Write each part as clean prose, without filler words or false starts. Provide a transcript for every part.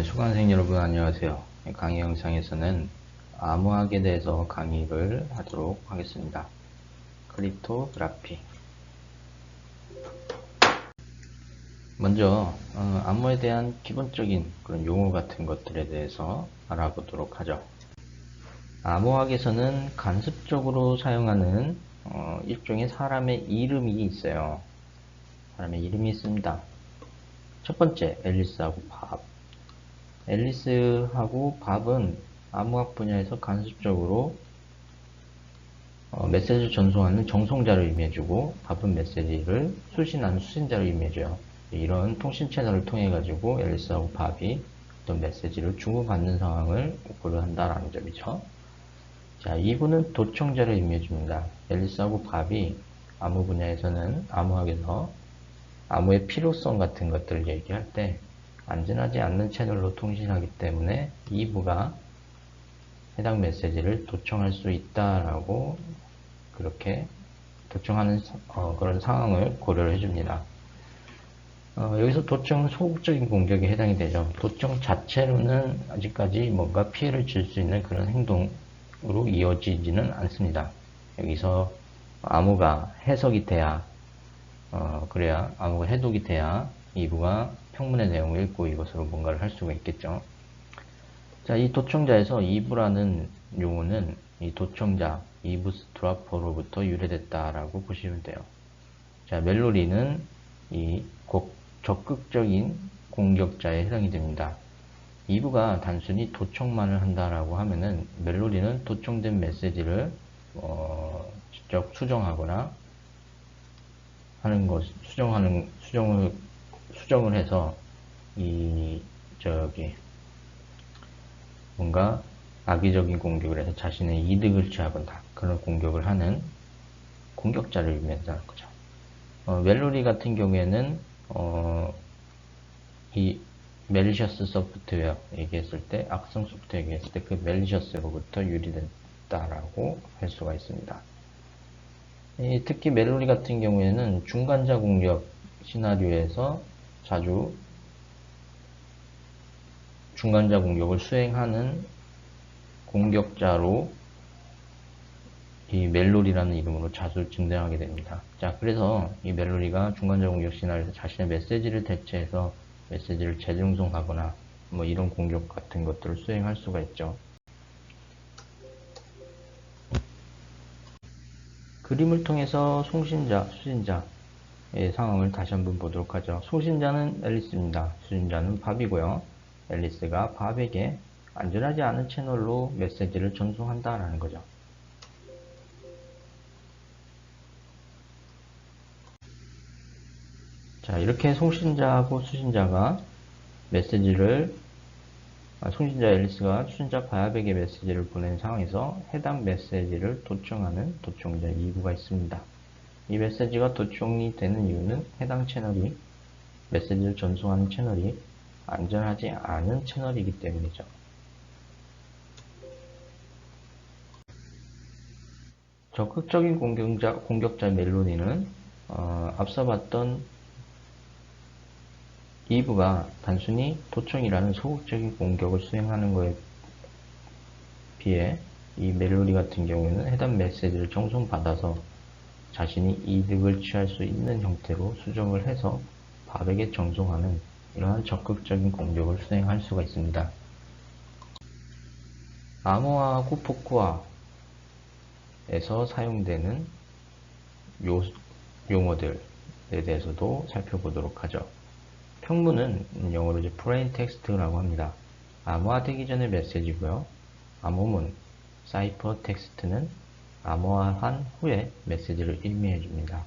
수강생 여러분 안녕하세요. 강의 영상에서는 암호학에 대해서 강의를 하도록 하겠습니다. 크립토그래피. 먼저 암호에 대한 기본적인 그런 용어 같은 것들에 대해서 알아보도록 하죠. 암호학에서는 간접적으로 사용하는 일종의 사람의 이름이 있어요. 사람의 이름이 있습니다. 첫 번째, 앨리스하고 밥. 앨리스하고 밥은 암호학 분야에서 간접적으로 메시지를 전송하는 정송자를 의미해주고, 밥은 메시지를 수신하는 수신자를 의미해줘요. 이런 통신 채널을 통해 가지고 앨리스하고 밥이 어떤 메시지를 주고받는 상황을 고려한다라는 점이죠. 자, 2부는 도청자를 의미해줍니다. 앨리스하고 밥이 암호 분야에서는 암호학에서 암호의 필요성 같은 것들을 얘기할 때 안전하지 않는 채널로 통신하기 때문에 2부가 해당 메시지를 도청할 수 있다라고 그렇게 도청하는 그런 상황을 고려를 해줍니다. 여기서 도청은 소극적인 공격에 해당이 되죠. 도청 자체로는 아직까지 뭔가 피해를 줄 수 있는 그런 행동으로 이어지지는 않습니다. 여기서 암호가 해석이 돼야 그래야 암호가 해독이 돼야 2부가 평문의 내용을 읽고 이것으로 뭔가를 할 수가 있겠죠. 자, 이 도청자에서 2부라는 용어는 이 도청자, 이브스드로퍼로부터 유래됐다라고 보시면 돼요. 자, 멜로디는 이 적극적인 공격자에 해당이 됩니다. 2부가 단순히 도청만을 한다라고 하면은 멜로디는 도청된 메시지를 직접 수정하거나 하는 것, 수정을 해서 뭔가 악의적인 공격을 해서 자신의 이득을 취하거나 그런 공격을 하는 공격자를 의미한다는 거죠. 멜로디 같은 경우에는 이 멜리셔스 소프트웨어 얘기했을 때, 악성 소프트웨어 얘기했을 때 그 멜리셔스로부터 유래됐다라고 할 수가 있습니다. 특히 멜로디 같은 경우에는 중간자 공격 시나리오에서 자주 중간자 공격을 수행하는 공격자로 이 멜로디라는 이름으로 자주 등장하게 됩니다. 자, 그래서 이 멜로디가 중간자 공격 시나리오에서 자신의 메시지를 대체해서 메시지를 재중송하거나 뭐 이런 공격 같은 것들을 수행할 수가 있죠. 그림을 통해서 송신자, 수신자의 상황을 다시 한번 보도록 하죠. 송신자는 앨리스입니다. 수신자는 밥이고요. 앨리스가 밥에게 안전하지 않은 채널로 메시지를 전송한다라는 거죠. 자, 이렇게 송신자하고 수신자가 송신자 앨리스가 수신자 바압에게 메시지를 보낸 상황에서 해당 메시지를 도청하는 도청자 2부가 있습니다. 이 메시지가 도청이 되는 이유는 해당 채널이, 메시지를 전송하는 채널이 안전하지 않은 채널이기 때문이죠. 적극적인 공격자 멜로디는 앞서 봤던 2부가 단순히 도청이라는 소극적인 공격을 수행하는 것에 비해 이 멜로디 같은 경우에는 해당 메시지를 전송받아서 자신이 이득을 취할 수 있는 형태로 수정을 해서 밥에게 전송하는 이러한 적극적인 공격을 수행할 수가 있습니다. 암호화하고 포크화에서 사용되는 용어들에 대해서도 살펴보도록 하죠. 평문은 영어로 이제 plain text라고 합니다. 암호화되기 전의 메시지고요. 암호문, 사이퍼 텍스트는 암호화한 후에 메시지를 의미해 줍니다.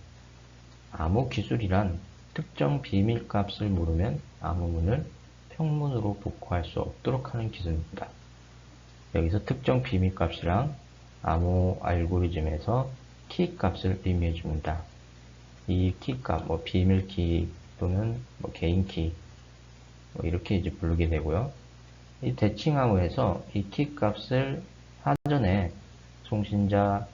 암호 기술이란 특정 비밀 값을 모르면 암호문을 평문으로 복구할 수 없도록 하는 기술입니다. 여기서 특정 비밀 값이랑 암호 알고리즘에서 키 값을 의미해 줍니다. 이 키 값, 비밀 키 또는 개인 키, 이렇게 이제 부르게 되고요. 이 대칭 암호에서 이 키 값을 사전에 송신자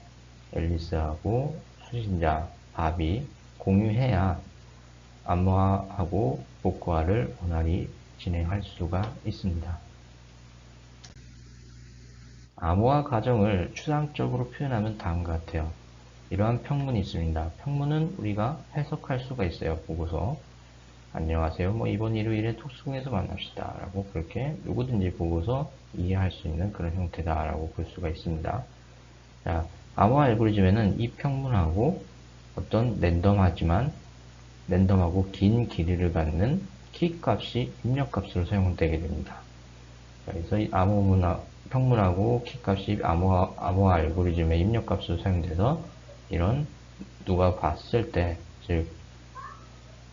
앨리스하고 수신자 밥이 공유해야 암호화하고 복구화를 원활히 진행할 수가 있습니다. 암호화 과정을 추상적으로 표현하면 다음과 같아요. 이러한 평문이 있습니다. 평문은 우리가 해석할 수가 있어요. 보고서 안녕하세요. 이번 일요일에 톡스공에서 만납시다. 라고 그렇게 누구든지 보고서 이해할 수 있는 그런 형태다. 라고 볼 수가 있습니다. 자, 암호화 알고리즘에는 이 평문하고 어떤 랜덤하고 긴 길이를 갖는 키 값이 입력값으로 사용되게 됩니다. 그래서 이 평문하고 키 값이 암호화 알고리즘의 입력값으로 사용돼서 이런 누가 봤을 때, 즉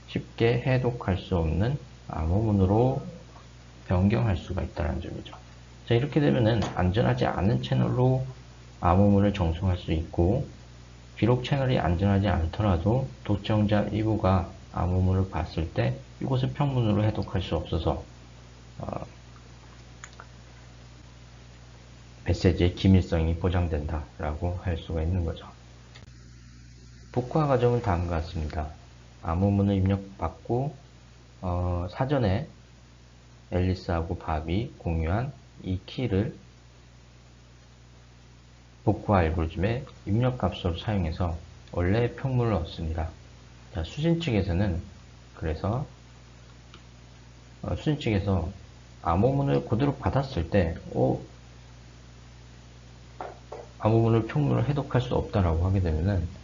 쉽게 해독할 수 없는 암호문으로 변경할 수가 있다는 점이죠. 자, 이렇게 되면은 안전하지 않은 채널로 암호문을 정송할 수 있고, 비록 채널이 안전하지 않더라도 도청자 일부가 암호문을 봤을 때 이것을 평문으로 해독할 수 없어서 메시지의 기밀성이 보장된다라고 할 수가 있는 거죠. 복화 과정은 다음과 같습니다. 암호문을 입력받고 사전에 앨리스하고 밥이 공유한 이 키를 복화 알고리즘의 입력값으로 사용해서 원래의 평문을 얻습니다. 자, 수신 측에서는 그래서 수신 측에서 암호문을 그대로 받았을 때 암호문을 평문을 해독할 수 없다라고 하게 되면은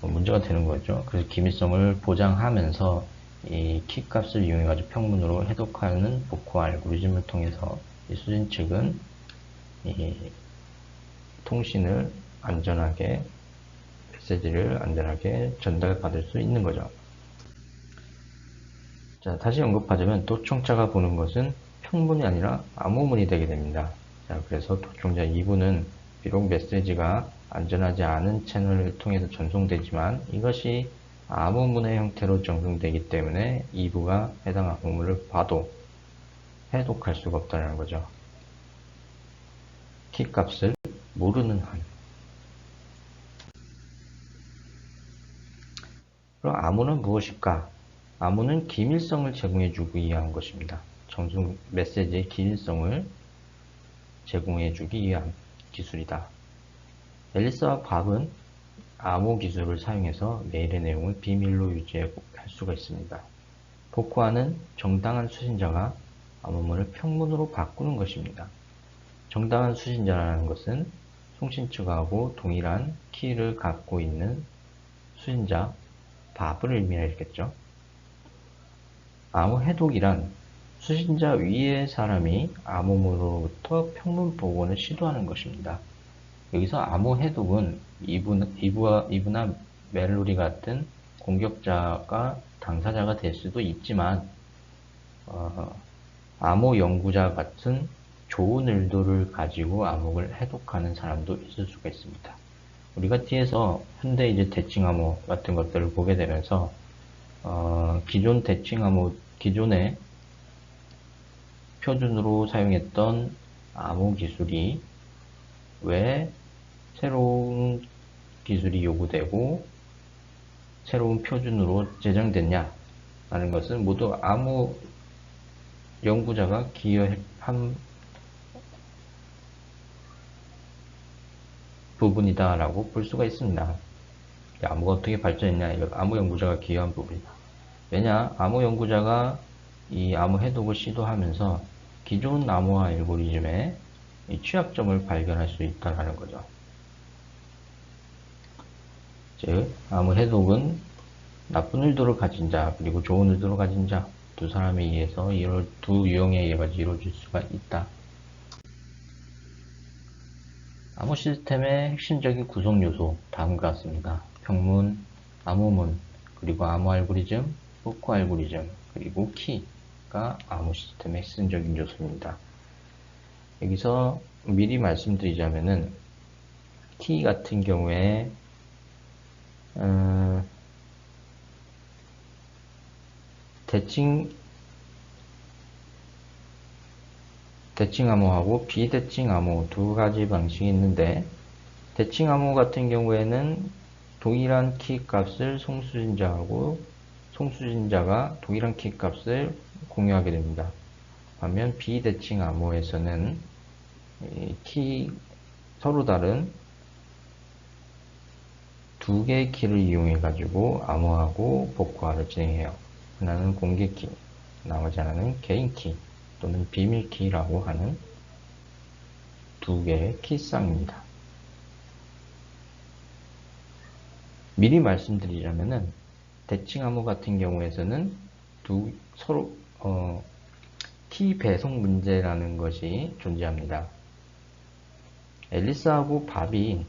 문제가 되는 거죠. 그래서 기밀성을 보장하면서 이 키 값을 이용해 가지고 평문으로 해독하는 복화 알고리즘을 통해서 이 수신 측은 이 통신을 안전하게 메시지를 안전하게 전달받을 수 있는 거죠. 자, 다시 언급하자면 도청자가 보는 것은 평문이 아니라 암호문이 되게 됩니다. 자, 그래서 도청자 2부는 비록 메시지가 안전하지 않은 채널을 통해서 전송되지만 이것이 암호문의 형태로 전송되기 때문에 2부가 해당 암호문을 봐도 해독할 수가 없다는 거죠. 키 값을 모르는 한. 그럼 암호는 무엇일까? 암호는 기밀성을 제공해주기 위한 것입니다. 전송 메시지의 기밀성을 제공해주기 위한 기술이다. 앨리스와 밥은 암호 기술을 사용해서 메일의 내용을 비밀로 유지할 수가 있습니다. 복화는 정당한 수신자가 암호문을 평문으로 바꾸는 것입니다. 정당한 수신자라는 것은 송신 측하고 동일한 키를 갖고 있는 수신자 밥을 의미하겠죠. 암호 해독이란 수신자 위의 사람이 암호문으로부터 평문 복원을 시도하는 것입니다. 여기서 암호 해독은 이브나 멜로리 같은 공격자가 당사자가 될 수도 있지만 암호 연구자 같은 좋은 의도를 가지고 암호를 해독하는 사람도 있을 수가 있습니다. 우리가 뒤에서 현대 이제 대칭 암호 같은 것들을 보게 되면서 기존 대칭 암호 기존의 표준으로 사용했던 암호 기술이 왜 새로운 기술이 요구되고 새로운 표준으로 제정됐냐 라는 것은 모두 암호 연구자가 기여한 부분이다 라고 볼 수가 있습니다. 암호가 어떻게 발전했냐, 이거 암호 연구자가 기여한 부분이다. 왜냐, 암호 연구자가 이 암호 해독을 시도하면서 기존 암호화 알고리즘의 취약점을 발견할 수 있다는 거죠. 즉, 암호 해독은 나쁜 의도를 가진 자, 그리고 좋은 의도를 가진 자, 두 사람에 의해서 두 유형에 의해 가지고 이루어질 수가 있다. 암호 시스템의 핵심적인 구성 요소, 다음과 같습니다. 평문, 암호문, 그리고 암호 알고리즘, 복화 알고리즘, 그리고 키가 암호 시스템의 핵심적인 요소입니다. 여기서 미리 말씀드리자면은 키 같은 경우에 대칭 암호하고 비대칭 암호 두 가지 방식이 있는데, 대칭 암호 같은 경우에는 동일한 키 값을 송수신자가 동일한 키 값을 공유하게 됩니다. 반면 비대칭 암호에서는 서로 다른 두 개의 키를 이용해 가지고 암호하고 복구화를 진행해요. 하나는 공개키, 나머지 하나는 개인키 또는 비밀키라고 하는 두 개의 키쌍입니다. 미리 말씀드리자면은 대칭 암호 같은 경우에서는 서로 키 배송 문제라는 것이 존재합니다. 앨리스하고 밥이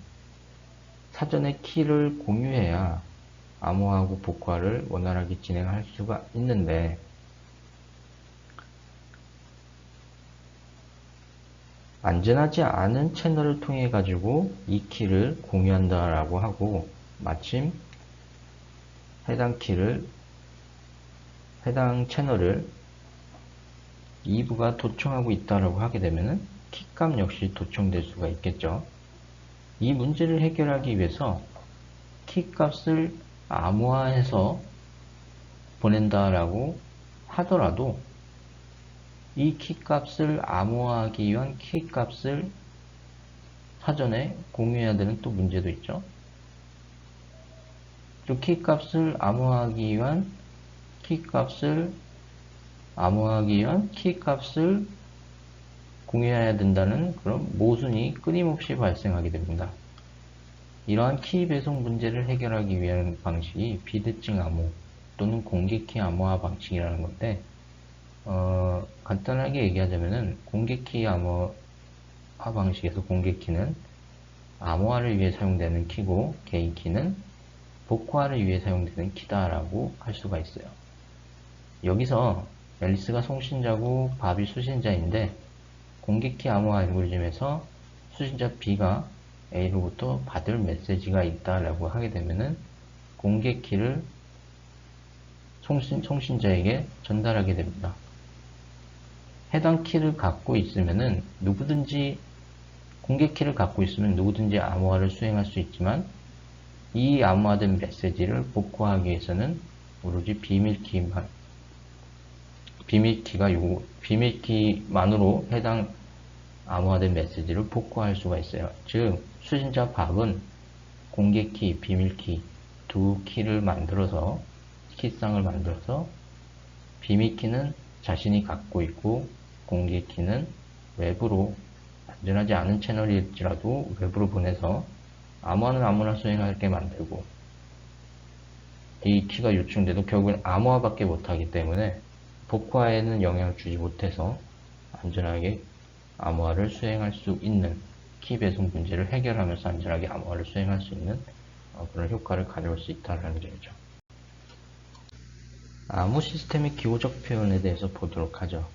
사전에 키를 공유해야 암호하고 복구화를 원활하게 진행할 수가 있는데 안전하지 않은 채널을 통해 가지고 이 키를 공유한다라고 하고 마침 해당 채널을 2부가 도청하고 있다라고 하게 되면은 키값 역시 도청될 수가 있겠죠. 이 문제를 해결하기 위해서 키값을 암호화해서 보낸다라고 하더라도 이 키값을 암호화하기 위한 키값을 사전에 공유해야 되는 또 문제도 있죠. 또 키값을 암호화하기 위한 키값을 공유해야 된다는 그런 모순이 끊임없이 발생하게 됩니다. 이러한 키 배송 문제를 해결하기 위한 방식이 비대칭 암호 또는 공개키 암호화 방식이라는 건데 간단하게 얘기하자면은 공개키 암호화 방식에서 공개키는 암호화를 위해 사용되는 키고 개인키는 복구화를 위해 사용되는 키다라고 할 수가 있어요. 여기서 앨리스가 송신자고 밥이 수신자인데 공개키 암호화 알고리즘에서 수신자 B가 A로부터 받을 메시지가 있다라고 하게 되면은 공개키를 송신자에게 전달하게 됩니다. 해당 키를 갖고 있으면은 공개키를 갖고 있으면 누구든지 암호화를 수행할 수 있지만 이 암호화된 메시지를 복구하기 위해서는 오로지 비밀키만으로 해당 암호화된 메시지를 복구할 수가 있어요. 즉, 수신자 밥은 공개키, 비밀키 두 키를 만들어서 키쌍을 만들어서 비밀키는 자신이 갖고 있고 공개키는 외부로 안전하지 않은 채널일지라도 외부로 보내서 암호화는 아무나 수행하게 만들고 이 키가 요청돼도 결국엔 암호화밖에 못하기 때문에 복구화에는 영향을 주지 못해서 안전하게 암호화를 수행할 수 있는 키 배송 문제를 해결하면서 안전하게 암호화를 수행할 수 있는 그런 효과를 가져올 수 있다는 점이죠. 암호 시스템의 기호적 표현에 대해서 보도록 하죠.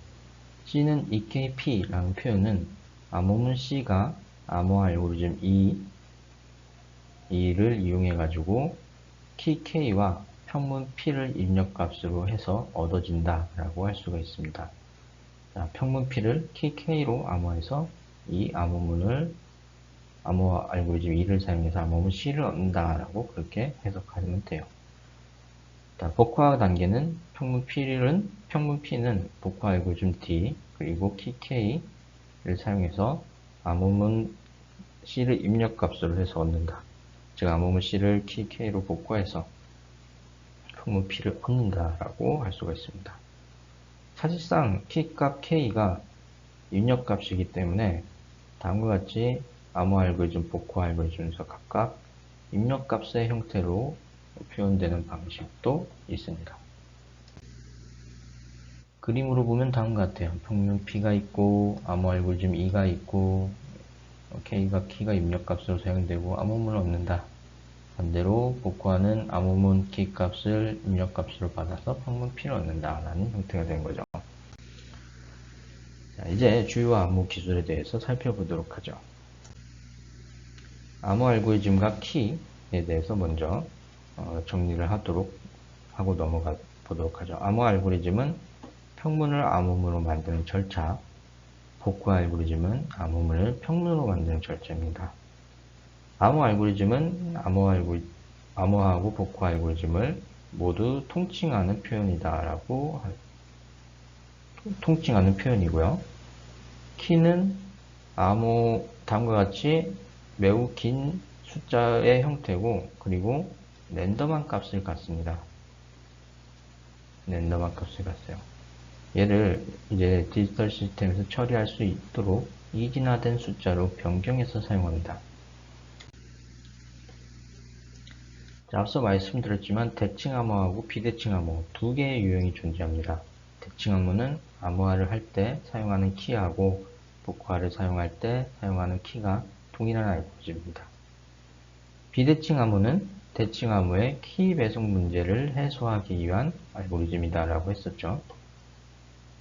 C는 EKP라는 표현은 암호문 C가 암호화 알고리즘 E를 이용해 가지고 키 K와 평문 P를 입력값으로 해서 얻어진다 라고 할 수가 있습니다. 자, 평문 P를 키 K로 암호해서 이 암호화 알고리즘 E를 사용해서 암호문 C를 얻는다 라고 그렇게 해석하면 돼요. 자, 복구화 단계는 평문 P는 복구화 알고리즘 D 그리고 키 K를 사용해서 암호문 C를 입력값으로 해서 얻는다. 즉 암호문 C를 키 K로 복구해서 평문 P를 얻는다라고 할 수가 있습니다. 사실상 키값 K가 입력값이기 때문에 다음과 같이 암호화 알고리즘, 복구화 알고리즘에서 각각 입력값의 형태로 표현되는 방식도 있습니다. 그림으로 보면 다음과 같아요. 평면 P가 있고 암호화 알고리즘 E가 있고 K가 키가 입력값으로 사용되고 암호문을 얻는다. 반대로 복구화는 암호문 키값을 입력값으로 받아서 평문 P를 얻는다 라는 형태가 된 거죠. 자, 이제 주요 암호 기술에 대해서 살펴보도록 하죠. 암호 알고리즘과 키에 대해서 먼저 정리를 하고 넘어가 보도록 하죠. 암호 알고리즘은 평문을 암호문으로 만드는 절차, 복구화 알고리즘은 암호문을 평문으로 만드는 절차입니다. 암호 알고리즘은 암호하고 복구화 알고리즘을 모두 통칭하는 표현이다라고 통칭하는 표현이고요. 키는 다음과 같이 매우 긴 숫자의 형태고, 그리고 랜덤한 값을 갖습니다. 랜덤한 값을 갖어요. 얘를 이제 디지털 시스템에서 처리할 수 있도록 이진화된 숫자로 변경해서 사용합니다. 자, 앞서 말씀드렸지만 대칭 암호하고 비대칭 암호 두 개의 유형이 존재합니다. 대칭 암호는 암호화를 할 때 사용하는 키하고 복호화를 사용할 때 사용하는 키가 동일한 알고리즘입니다. 비대칭 암호는 대칭 암호의 키 배송 문제를 해소하기 위한 알고리즘이다 라고 했었죠.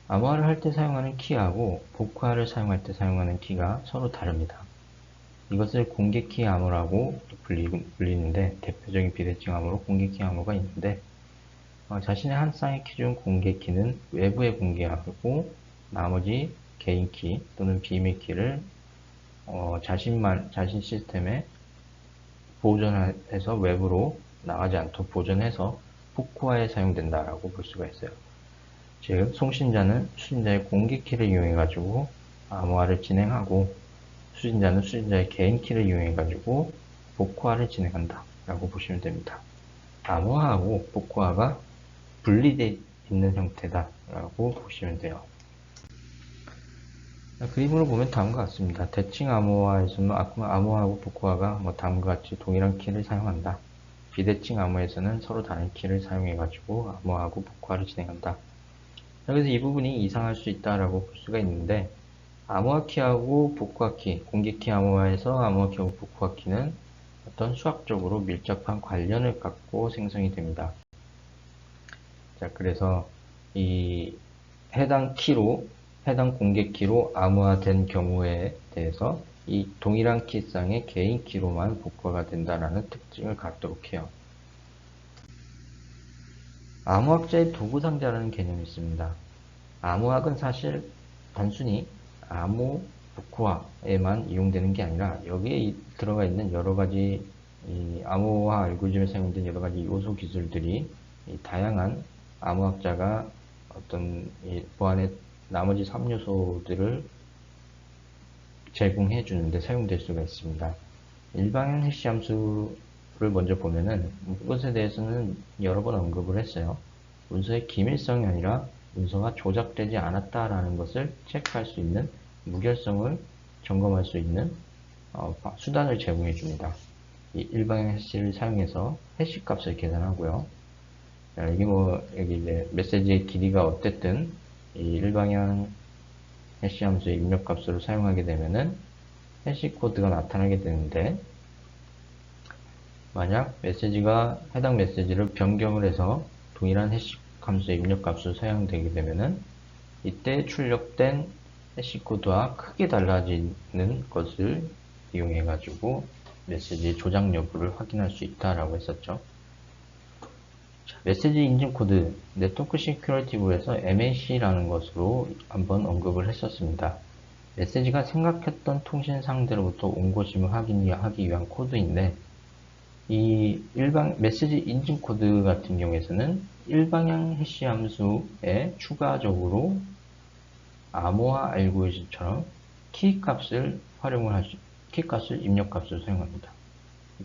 암호화를 할 때 사용하는 키하고 복호화를 사용할 때 사용하는 키가 서로 다릅니다. 이것을 공개키 암호라고 불리는데, 대표적인 비대칭 암호로 공개키 암호가 있는데, 자신의 한 쌍의 키 중 공개키는 외부에 공개하고 나머지 개인키 또는 비밀 키를 자신 시스템에 보존해서 외부로 나가지 않도록 보존해서 복호화에 사용된다라고 볼 수가 있어요. 즉, 송신자는 수신자의 공개키를 이용해가지고 암호화를 진행하고, 수신자는 수신자의 개인키를 이용해가지고 복호화를 진행한다 라고 보시면 됩니다. 암호화하고 복호화가 분리되어 있는 형태다 라고 보시면 돼요. 그림으로 보면 다음과 같습니다. 대칭 암호화에서는 암호화하고 복호화가 다음과 같이 동일한 키를 사용한다. 비대칭 암호에서는 서로 다른 키를 사용해가지고 암호화하고 복호화를 진행한다. 그래서 이 부분이 이상할 수 있다라고 볼 수가 있는데, 암호화 키하고 복호화 키, 공개키 암호화에서 암호화 키하고 복호화 키는 어떤 수학적으로 밀접한 관련을 갖고 생성이 됩니다. 자, 그래서 이 해당 공개키로 암호화된 경우에 대해서 이 동일한 키쌍의 개인 키로만 복호화가 된다는 특징을 갖도록 해요. 암호학자의 도구상자라는 개념이 있습니다. 암호학은 사실 단순히 암호 복호화에만 이용되는 게 아니라 여기에 들어가 있는 여러 가지 암호화 알고리즘에 사용된 여러 가지 요소 기술들이 다양한 암호학자가 어떤 보안의 나머지 3요소들을 제공해 주는데 사용될 수가 있습니다. 일방향 해시 함수를 먼저 보면은 이것에 대해서는 여러 번 언급을 했어요. 문서의 기밀성이 아니라 문서가 조작되지 않았다라는 것을 체크할 수 있는, 무결성을 점검할 수 있는 수단을 제공해 줍니다. 이 일방향 해시를 사용해서 해시 값을 계산하고요. 자, 여기 이제 메시지의 길이가 어쨌든 이 일방향 해시 함수의 입력 값으로 사용하게 되면은 해시 코드가 나타나게 되는데, 만약 해당 메시지를 변경을 해서 동일한 해시 함수의 입력 값으로 사용되게 되면은 이때 출력된 해시 코드와 크게 달라지는 것을 이용해 가지고 메시지 조작 여부를 확인할 수 있다라고 했었죠. 자, 메시지 인증 코드, 네트워크 시큐리티부에서 MAC라는 것으로 한번 언급을 했었습니다. 메시지가 생각했던 통신 상대로부터 온 것임을 확인하기 위한 코드인데, 이 메시지 인증 코드 같은 경우에서는 일방향 해시 함수에 추가적으로 암호화 알고리즘처럼 키값을 입력값을 사용합니다.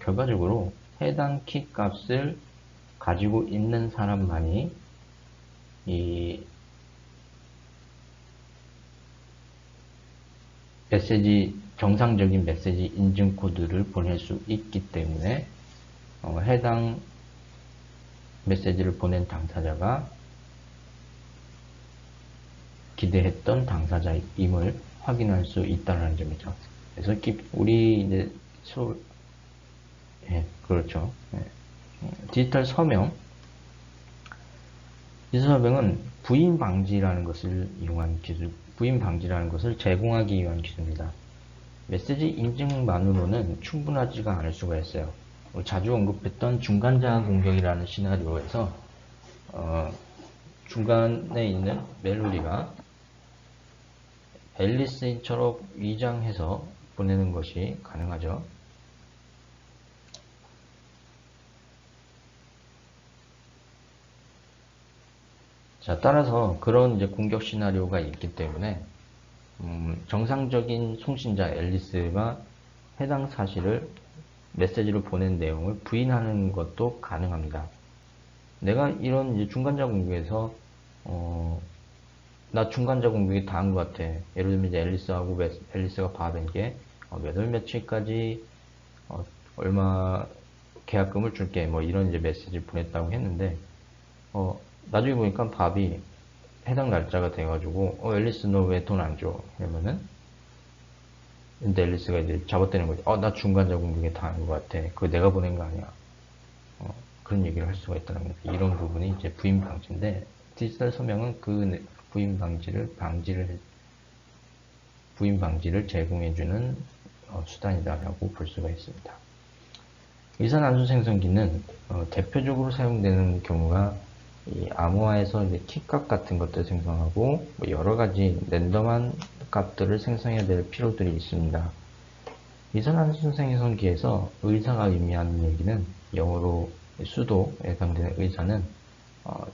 결과적으로 해당 키값을 가지고 있는 사람만이 이 정상적인 메시지 인증 코드를 보낼 수 있기 때문에 해당 메시지를 보낸 당사자가 기대했던 당사자임을 확인할 수 있다는 점이죠. 그래서 우리 이제 그렇죠. 디지털 서명은 부인 방지라는 것을 이용한 기술, 부인 방지라는 것을 제공하기 위한 기술입니다. 메시지 인증만으로는 충분하지가 않을 수가 있어요. 자주 언급했던 중간자 공격이라는 시나리오에서 중간에 있는 멜로디가 앨리스인처럼 위장해서 보내는 것이 가능하죠. 자, 따라서 그런 이제 공격 시나리오가 있기 때문에 정상적인 송신자 앨리스가 해당 사실을 메시지로 보낸 내용을 부인하는 것도 가능합니다. 내가 이런 이제 중간자 공격에서 나 중간자 공격이 다 한 것 같아. 예를 들면 이제 앨리스가 받은 게 몇 월 며칠까지 얼마 계약금을 줄게 뭐 이런 이제 메시지를 보냈다고 했는데 나중에 보니까 밥이 해당 날짜가 돼가지고 앨리스 너 왜 돈 안 줘? 이러면은 근데 앨리스가 이제 잡아떼는 거지. 나 중간자 공격에 다 한 것 같아. 그거 내가 보낸 거 아니야. 그런 얘기를 할 수가 있다는 거죠. 이런 부분이 이제 부인 방지인데 디지털 서명은 그 부인 방지를 제공해주는 수단이다라고 볼 수가 있습니다. 의사난수 생성기는 대표적으로 사용되는 경우가 이 암호화에서 이제 키값 같은 것들을 생성하고 뭐 여러 가지 랜덤한 값들을 생성해야 될 필요들이 있습니다. 의사난수 생성기에서 의사가 의미하는 얘기는 영어로 수도에 해당되는 의사는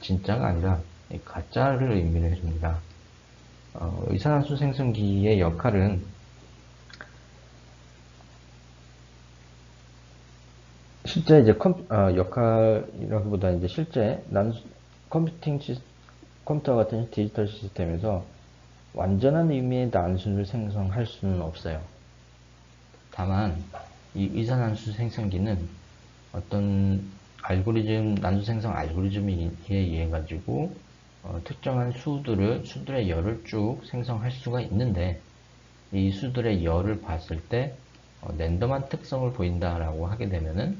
진짜가 아니라 가짜를 의미를 해줍니다. 의사난수 생성기의 역할은 실제 이제 역할이라기보다 이제 실제 컴퓨터 같은 디지털 시스템에서 완전한 의미의 난수를 생성할 수는 없어요. 다만 이 의사난수 생성기는 어떤 난수 생성 알고리즘에 의해 가지고 특정한 수들의 열을 쭉 생성할 수가 있는데 이 수들의 열을 봤을 때 랜덤한 특성을 보인다라고 하게 되면은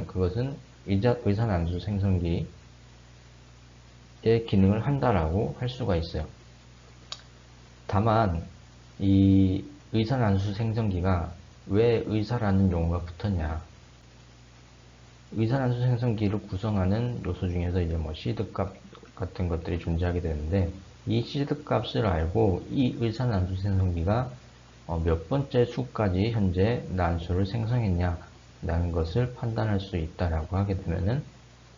그것은 의사난수 생성기의 기능을 한다라고 할 수가 있어요. 다만 이 의사난수 생성기가 왜 의사라는 용어가 붙었냐? 의사난수 생성기를 구성하는 요소 중에서 이제 뭐 시드 값 같은 것들이 존재하게 되는데 이 시드 값을 알고 이 의사난수 생성기가 몇 번째 수까지 현재 난수를 생성했냐라는 것을 판단할 수 있다라고 하게 되면은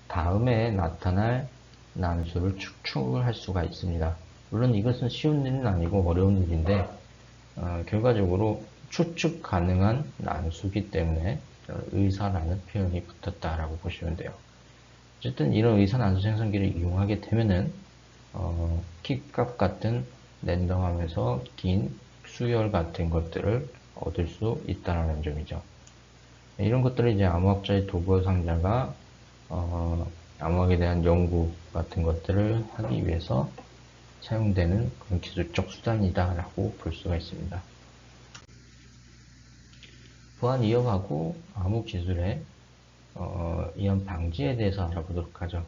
다음에 나타날 난수를 추측을 할 수가 있습니다. 물론 이것은 쉬운 일은 아니고 어려운 일인데 결과적으로 추측 가능한 난수기 때문에 의사라는 표현이 붙었다라고 보시면 돼요. 어쨌든 이런 의사 난수 생성기를 이용하게 되면은 키값 같은 랜덤하면서 긴 수열 같은 것들을 얻을 수 있다는 점이죠. 이런 것들을 이제 암호학자의 도구 상자가 암호학에 대한 연구 같은 것들을 하기 위해서 사용되는 그런 기술적 수단이다라고 볼 수가 있습니다. 보안 위협하고 암호 기술의 이런 방지에 대해서 알아보도록 하죠.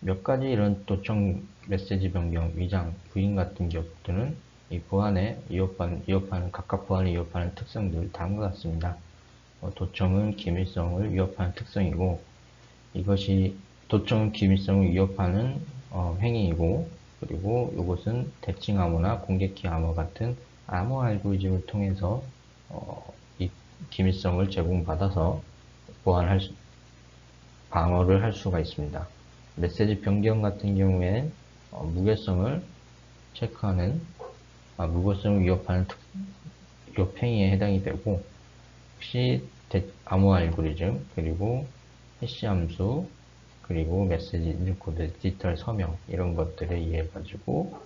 몇 가지 이런 도청 메시지 변경, 위장, 부인 같은 것들은 이 보안에 각각 보안을 위협하는 특성들 다음과 같습니다. 도청은 기밀성을 위협하는 특성이고 도청은 기밀성을 위협하는 행위이고 그리고 이것은 대칭 암호나 공개키 암호 같은 암호 알고리즘을 통해서 이 기밀성을 제공받아서 방어를 할 수가 있습니다. 메시지 변경 같은 경우에 무결성을 체크하는 무결성을 위협하는 위협행위에 해당이 되고 혹시 암호 알고리즘 그리고 해시 함수 그리고 메시지 인증코드 디지털 서명 이런 것들에 의해 가지고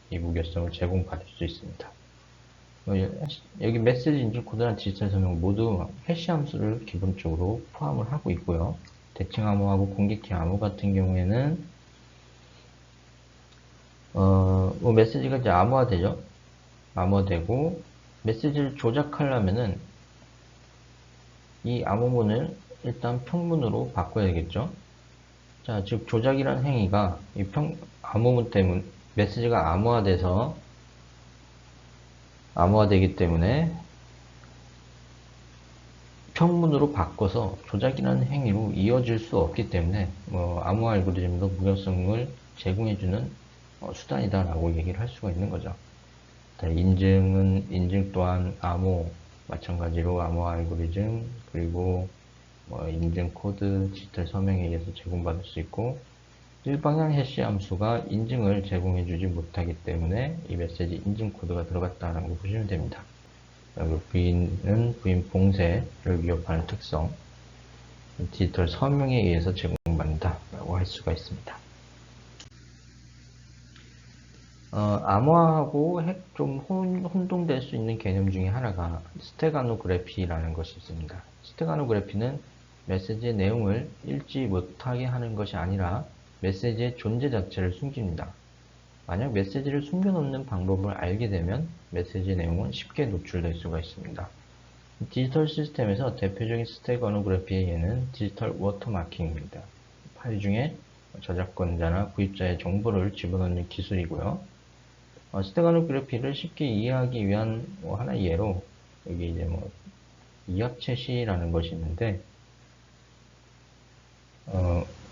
이 무결성을 제공받을 수 있습니다. 여기 메시지 인증코드랑 디지털 서명 모두 해시 함수를 기본적으로 포함을 하고 있고요. 대칭 암호하고 공개키 암호 같은 경우에는 메시지가 이제 암호화되죠. 암호화되고 메시지를 조작하려면은 이 암호문을 일단 평문으로 바꿔야 되겠죠. 자, 즉 조작이라는 행위가 이 암호문 때문에 메시지가 암호화되기 때문에 평문으로 바꿔서 조작이라는 행위로 이어질 수 없기 때문에 암호 알고리즘도 무결성을 제공해주는 수단이다라고 얘기를 할 수가 있는 거죠. 인증 또한 암호 마찬가지로 암호 알고리즘 그리고 뭐 인증 코드, 디지털 서명에 의해서 제공받을 수 있고, 일방향 해시 함수가 인증을 제공해주지 못하기 때문에 이 메시지 인증 코드가 들어갔다는 거 보시면 됩니다. 그리고 부인은 부인 봉쇄를 위협하는 특성, 디지털 서명에 의해서 제공받는다라고 할 수가 있습니다. 암호화하고 좀 혼동될 수 있는 개념 중에 하나가 스테가노그래피라는 것이 있습니다. 스테가노그래피는 메시지의 내용을 읽지 못하게 하는 것이 아니라 메시지의 존재 자체를 숨깁니다. 만약 메시지를 숨겨놓는 방법을 알게 되면 메시지 내용은 쉽게 노출될 수가 있습니다. 디지털 시스템에서 대표적인 스테가노그래피의 예는 디지털 워터마킹입니다. 파일 중에 저작권자나 구입자의 정보를 집어넣는 기술이고요. 스테가노그래피를 쉽게 이해하기 위한 하나의 예로 여기 이제 이합체시라는 것이 있는데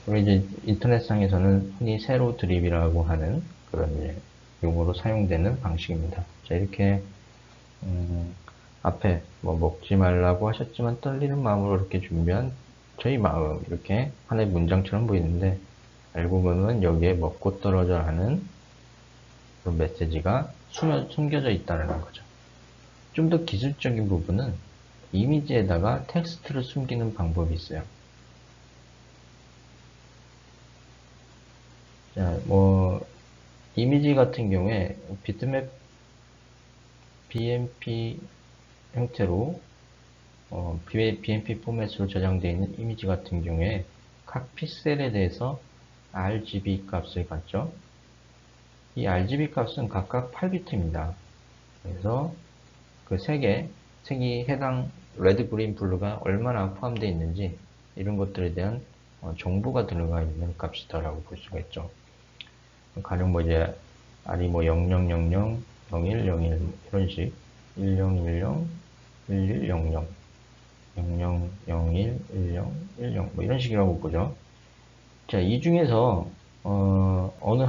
우리 이제 인터넷상에서는 흔히 세로 드립이라고 하는 그런 이제 용어로 사용되는 방식입니다. 자, 이렇게 앞에 먹지 말라고 하셨지만 떨리는 마음으로 이렇게 준비한 저희 마음, 이렇게 하나의 문장처럼 보이는데 알고 보면 여기에 먹고 떨어져 하는 그런 메시지가 숨겨져 있다는 거죠. 좀 더 기술적인 부분은 이미지에다가 텍스트를 숨기는 방법이 있어요. 자, 이미지 같은 경우에 비트맵 BMP 형태로 BMP 포맷으로 저장되어 있는 이미지 같은 경우에 각 픽셀에 대해서 RGB 값을 갖죠. 이 RGB 값은 각각 8비트입니다. 그래서 그 색이 해당 레드, 그린, 블루가 얼마나 포함되어 있는지 이런 것들에 대한 정보가 들어가 있는 값이다라고 볼 수가 있죠. 가령 이제 R이 0000, 0101 이런 식 1010, 1100, 0001, 1010 이런 식이라고 보죠. 자, 이 중에서 어느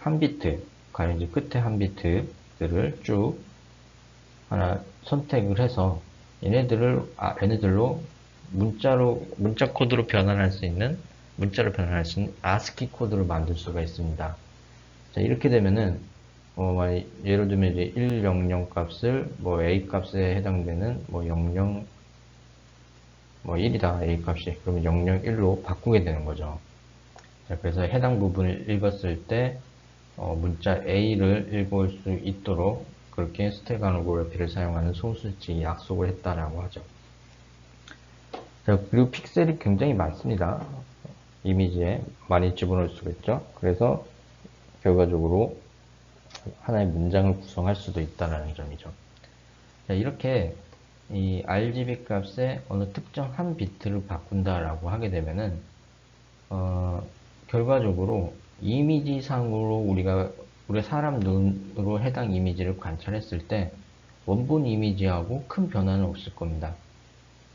한 비트, 가령 이제 끝에 한 비트들을 쭉 하나 선택을 해서 얘네들로 문자 코드로 변환할 수 있는 ASCII 코드를 만들 수가 있습니다. 자, 이렇게 되면은 예를 들면 이제 100 값을 A 값에 해당되는 00 1이다 A 값이, 그러면 001로 바꾸게 되는 거죠. 자, 그래서 해당 부분을 읽었을 때 문자 A를 읽을 수 있도록 그렇게 스테가노그래피를 사용하는 소수지기 약속을 했다라고 하죠. 자, 그리고 픽셀이 굉장히 많습니다. 이미지에 많이 집어넣을 수가 있죠. 그래서 결과적으로 하나의 문장을 구성할 수도 있다는 점이죠. 자, 이렇게 이 RGB 값에 어느 특정 한 비트를 바꾼다라고 하게 되면은 결과적으로 이미지상으로 우리가 사람 눈으로 해당 이미지를 관찰했을 때 원본 이미지하고 큰 변화는 없을 겁니다.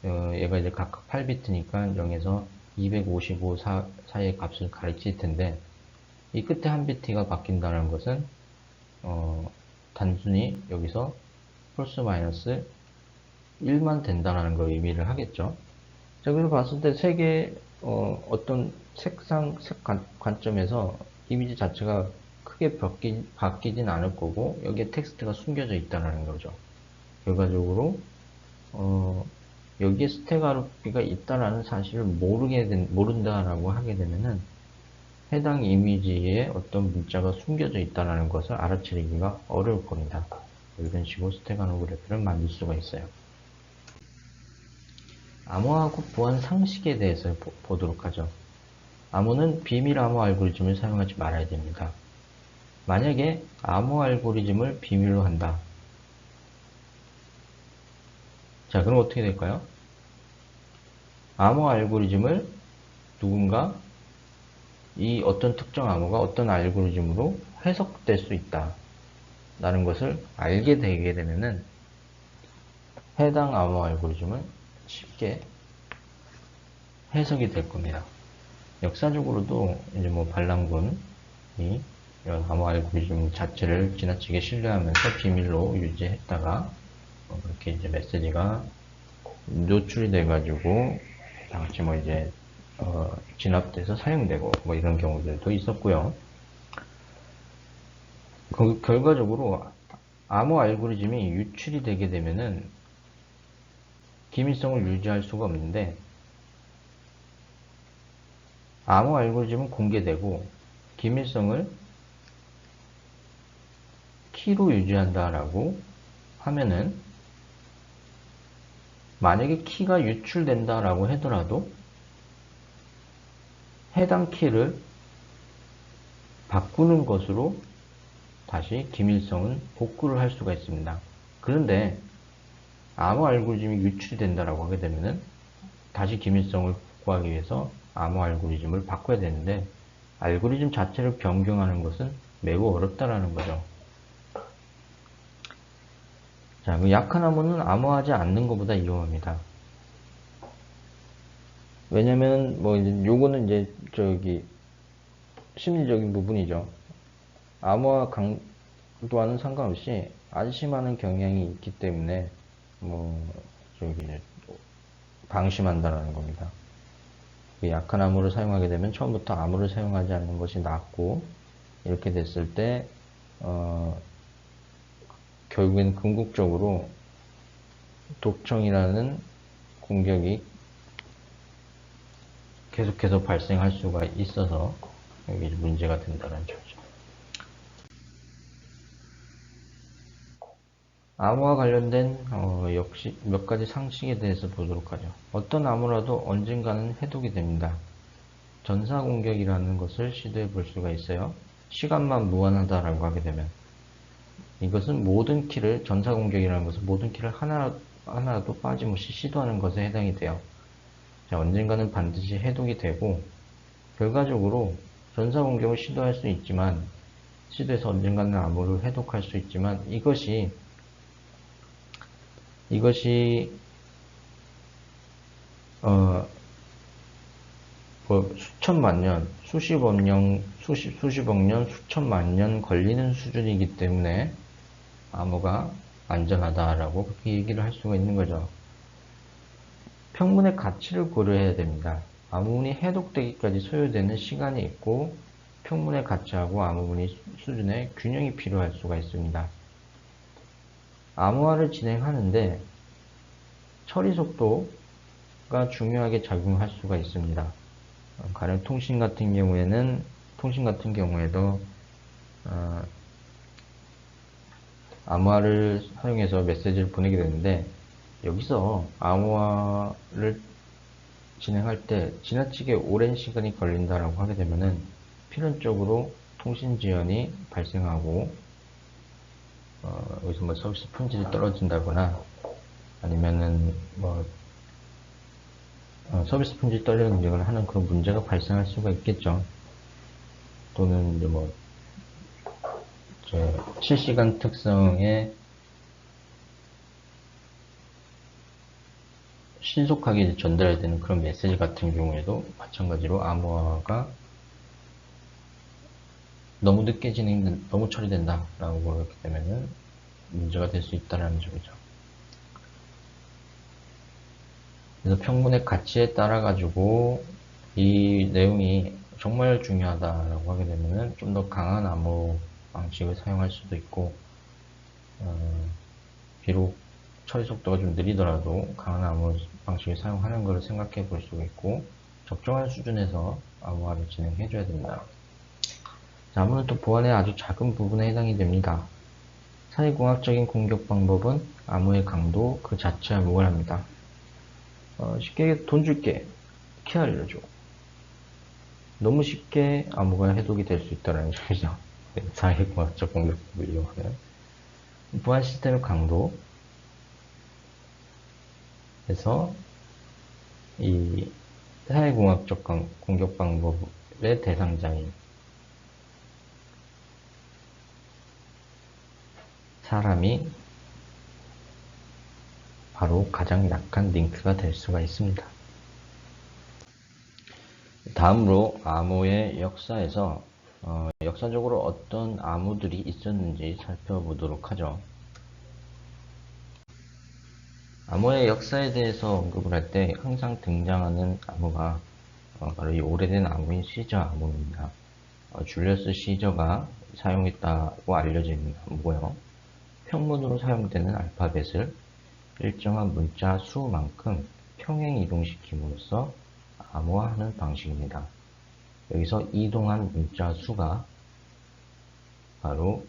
얘가 이제 각각 8비트니까 0에서 255 사이의 값을 가리칠 텐데 이 끝에 한 비트가 바뀐다는 것은 단순히 여기서 플러스 마이너스 1만 된다는 걸 의미를 하겠죠. 자, 그래서 봤을 때 색의 어떤 색 관점에서 이미지 자체가 크게 바뀌진 않을 거고 여기에 텍스트가 숨겨져 있다는 거죠. 결과적으로 여기에 스테가노그래피가 있다라는 사실을 모른다라고 하게 되면은 해당 이미지에 어떤 문자가 숨겨져 있다는 것을 알아차리기가 어려울 겁니다. 이런 식으로 스테가노그래피를 만들 수가 있어요. 암호하고 보안 상식에 대해서 보도록 하죠. 암호는 비밀 암호 알고리즘을 사용하지 말아야 됩니다. 만약에 암호 알고리즘을 비밀로 한다. 자, 그럼 어떻게 될까요? 암호 알고리즘을 누군가 이 어떤 특정 암호가 어떤 알고리즘으로 해석될 수 있다 라는 것을 알게 되게 되면은 해당 암호 알고리즘은 쉽게 해석이 될 겁니다. 역사적으로도 이제 반란군이 이런 암호 알고리즘 자체를 지나치게 신뢰하면서 비밀로 유지했다가 그렇게 이제 메시지가 노출이 돼가지고 다 같이 뭐 이제 진압돼서 사용되고 뭐 이런 경우들도 있었고요. 결과적으로 암호 알고리즘이 유출이 되게 되면은 기밀성을 유지할 수가 없는데, 암호 알고리즘은 공개되고 기밀성을 키로 유지한다라고 하면은, 만약에 키가 유출된다라고 하더라도 해당 키를 바꾸는 것으로 다시 기밀성은 복구를 할 수가 있습니다. 그런데 암호 알고리즘이 유출이 된다라고 하게 되면은 다시 기밀성을 복구하기 위해서 암호 알고리즘을 바꿔야 되는데, 알고리즘 자체를 변경하는 것은 매우 어렵다라는 거죠. 자, 그 약한 암호는 암호하지 않는 것보다 위험합니다. 왜냐면 뭐 이제 요거는 이제 심리적인 부분이죠. 암호화 강도와는 상관없이 안심하는 경향이 있기 때문에 뭐 방심한다라는 겁니다. 약한 암호를 사용하게 되면 처음부터 암호를 사용하지 않는 것이 낫고, 이렇게 됐을 때 결국엔 궁극적으로 독청이라는 공격이 계속해서 발생할 수가 있어서 여기 문제가 된다는 점이죠. 암호와 관련된 역시 몇 가지 상식에 대해서 보도록 하죠. 어떤 암호라도 언젠가는 해독이 됩니다. 전사공격이라는 것을 시도해 볼 수가 있어요. 시간만 무한하다라고 하게 되면, 이것은 모든 키를, 전사공격이라는 것은 모든 키를 하나라도 빠짐없이 시도하는 것에 해당이 돼요. 자, 언젠가는 반드시 해독이 되고, 결과적으로 전사공격을 시도할 수 있지만, 시도해서 언젠가는 암호를 해독할 수 있지만, 이것이 뭐 수천만 년, 수십억 년, 수천만 년 걸리는 수준이기 때문에 암호가 안전하다라고 그렇게 얘기를 할 수가 있는 거죠. 평문의 가치를 고려해야 됩니다. 암호문이 해독되기까지 소요되는 시간이 있고, 평문의 가치하고 암호문의 수준의 균형이 필요할 수가 있습니다. 암호화를 진행하는데 처리 속도가 중요하게 작용할 수가 있습니다. 가령 통신 같은 경우에도 암호화를 사용해서 메시지를 보내게 되는데, 여기서 암호화를 진행할 때 지나치게 오랜 시간이 걸린다라고 하게 되면은 필연적으로 통신 지연이 발생하고, 여기서 뭐 서비스 품질이 떨어진다거나, 아니면은 뭐 서비스 품질이 떨어지거나 하는 그런 문제가 발생할 수가 있겠죠. 또는 이제 뭐 실시간 특성에 신속하게 전달해야 되는 그런 메시지 같은 경우에도 마찬가지로 암호화가 너무 늦게 너무 처리된다라고 그렇기 때문에 문제가 될 수 있다는 점이죠. 그래서 평문의 가치에 따라 가지고 이 내용이 정말 중요하다라고 하게 되면은 좀 더 강한 암호 방식을 사용할 수도 있고, 비록 처리 속도가 좀 느리더라도 강한 암호 방식을 사용하는 것을 생각해 볼 수가 있고, 적정한 수준에서 암호화를 진행해 줘야 됩니다. 자, 암호는 또 보안의 아주 작은 부분에 해당이 됩니다. 사회공학적인 공격 방법은 암호의 강도 그 자체와 무관합니다. 쉽게 돈 줄게, 키 알려줘. 너무 쉽게 암호가 해독이 될 수 있다는 점이죠. 사회공학적 공격 방법을 이용하면. 보안 시스템의 강도, 그래서 이 사회공학적 공격 방법의 대상자인 사람이 바로 가장 약한 링크가 될 수가 있습니다. 다음으로 암호의 역사에서 역사적으로 어떤 암호들이 있었는지 살펴보도록 하죠. 암호의 역사에 대해서 언급을 할 때 항상 등장하는 암호가 바로 이 오래된 암호인 시저 암호입니다. 줄리어스 시저가 사용했다고 알려져 있는 암호고요. 평문으로 사용되는 알파벳을 일정한 문자 수만큼 평행 이동시킴으로써 암호화하는 방식입니다. 여기서 이동한 문자 수가 바로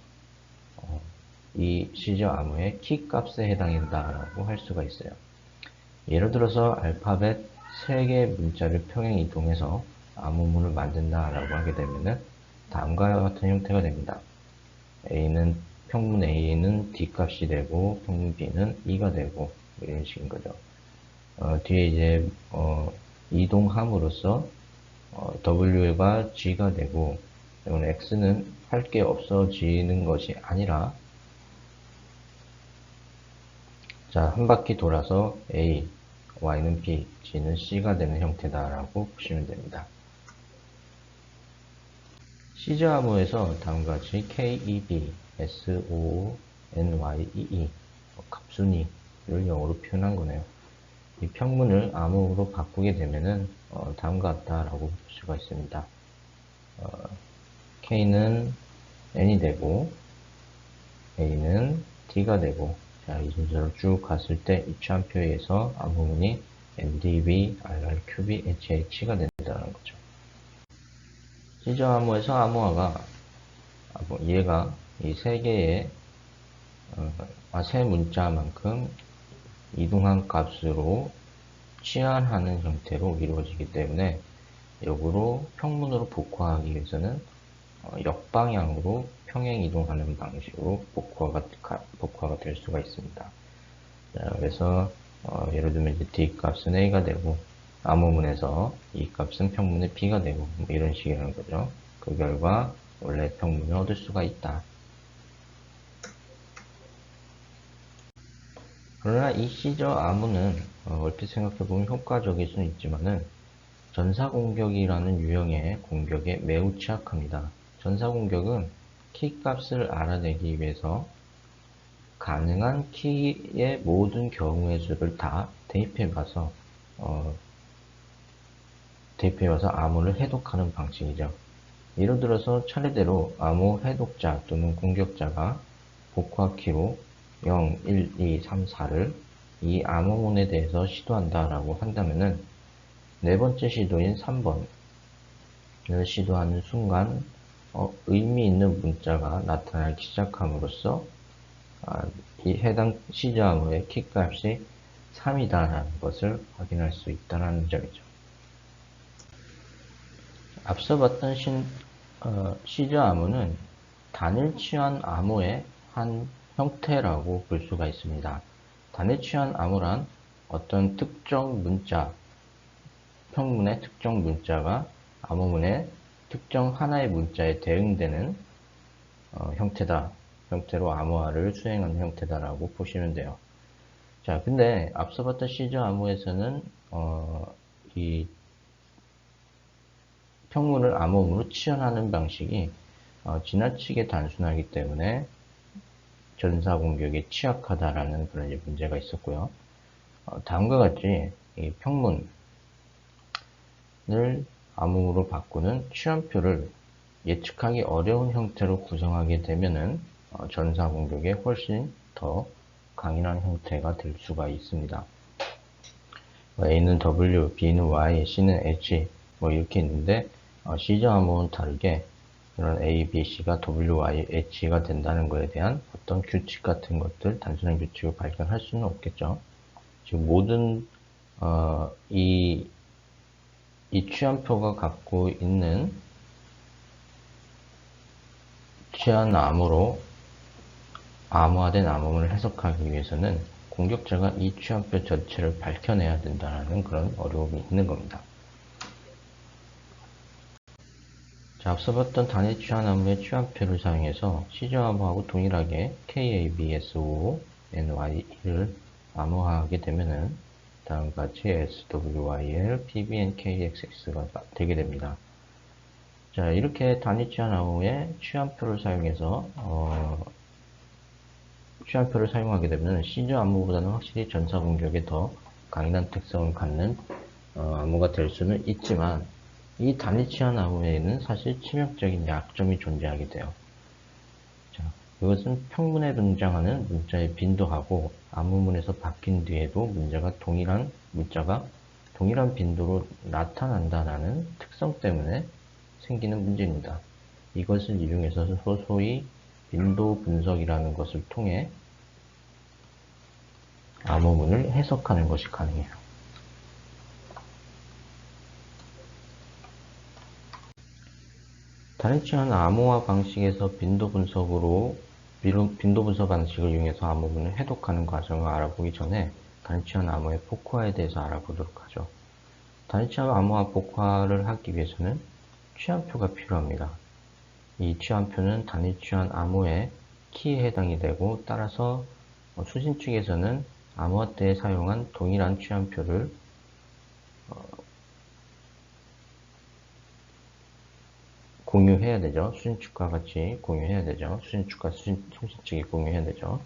이 시저 암호의 키 값에 해당한다라고 할 수가 있어요. 예를 들어서 알파벳 3개의 문자를 평행 이동해서 암호문을 만든다라고 하게 되면은 다음과 같은 형태가 됩니다. 평문 A는 D 값이 되고 평문 B는 E가 되고 이런 식인 거죠. 뒤에 이제 이동함으로써 W가 G가 되고 X는 할 게 없어지는 것이 아니라 자, 한 바퀴 돌아서 A, Y는 B, G는 C가 되는 형태다라고 보시면 됩니다. 시저 암호에서 다음과 같이 KEB, SONYEE, 갑순이를 영어로 표현한 거네요. 이 평문을 암호로 바꾸게 되면은 다음과 같다라고 볼 수가 있습니다. K는 N이 되고 A는 D가 되고 자, 이 순서로 쭉 갔을 때 입차함표에 의해서 암호문이 MDB, RRQB, HH가 된다는 거죠. 시저 암호에서 암호화가 얘가 이 세 개의 세 문자만큼 이동한 값으로 치환하는 형태로 이루어지기 때문에 역으로 평문으로 복화하기 위해서는 역방향으로 평행 이동하는 방식으로 복화가 될 수가 있습니다. 자, 그래서 예를 들면 이제 D 값은 A가 되고 암호문에서 E 값은 평문의 B가 되고 뭐 이런 식이라는 거죠. 그 결과 원래 평문을 얻을 수가 있다. 그러나 이 시저 암호는 얼핏 생각해보면 효과적일 수는 있지만은 전사공격이라는 유형의 공격에 매우 취약합니다. 전사공격은 키 값을 알아내기 위해서 가능한 키의 모든 경우의 수를 다 대입해봐서 암호를 해독하는 방식이죠. 예를 들어서 차례대로 암호 해독자 또는 공격자가 복화키로 0, 1, 2, 3, 4를 이 암호문에 대해서 시도한다라고 한다면은 네 번째 시도인 3번을 시도하는 순간 의미 있는 문자가 나타나기 시작함으로써 이 해당 시저 암호의 키값이 3이다라는 것을 확인할 수 있다는 점이죠. 앞서 봤던 시저 암호는 단일 치환 암호의 한 형태라고 볼 수가 있습니다. 단일 치환 암호란 어떤 특정 문자, 평문의 특정 문자가 암호문의 특정 하나의 문자에 대응되는 형태로 암호화를 수행하는 형태다라고 보시면 돼요. 자, 근데 앞서 봤던 시저 암호에서는 이 평문을 암호문으로 치환하는 방식이 지나치게 단순하기 때문에 전사 공격에 취약하다라는 그런 이제 문제가 있었고요. 다음과 같이 이 평문을 암호문으로 바꾸는 취환표를 예측하기 어려운 형태로 구성하게 되면은 전사 공격에 훨씬 더 강인한 형태가 될 수가 있습니다. A는 W, B는 Y, C는 H 뭐 이렇게 있는데 시저 암호는 다르게 이런 A, B, C가 W, Y, H가 된다는 것에 대한 어떤 규칙 같은 것들, 단순한 규칙을 발견할 수는 없겠죠. 지금 모든 이 취환표가 갖고 있는 취한 암호로 암호화된 암호문을 해석하기 위해서는 공격자가 이 취환표 전체를 밝혀내야 된다는 그런 어려움이 있는 겁니다. 자, 앞서 봤던 단일 취한 암호의 취환표를 사용해서 시저 암호하고 동일하게 KABSONY를 암호화하게 되면은 다음과 같이 SWYL, PBNKXX가 되게 됩니다. 자, 이렇게 단일 취한 암호의 취환표를 사용해서 취한표를 사용하게 되면 시저 암호보다는 확실히 전사 공격에 더 강인한 특성을 갖는 암호가 될 수는 있지만 이 단위 취한 암호에는 사실 치명적인 약점이 존재하게 돼요. 자, 이것은 평문에 등장하는 문자의 빈도하고 암호문에서 바뀐 뒤에도 문자가 동일한 빈도로 나타난다는 특성 때문에 생기는 문제입니다. 이것을 이용해서 소위 빈도 분석이라는 것을 통해 암호문을 해석하는 것이 가능해요. 단위 취한 암호화 방식에서 빈도 분석 방식을 이용해서 암호문을 해독하는 과정을 알아보기 전에 단위 취한 암호의 복화에 대해서 알아보도록 하죠. 단위 취한 암호화 복화를 하기 위해서는 취한표가 필요합니다. 이 취한표는 단위 취한 암호의 키에 해당이 되고, 따라서 수신 측에서는 암호화 때에 사용한 동일한 취한표를 공유해야 되죠. 수신 측과 같이 공유해야 되죠. 수신 측과 수신 측이 공유해야 되죠.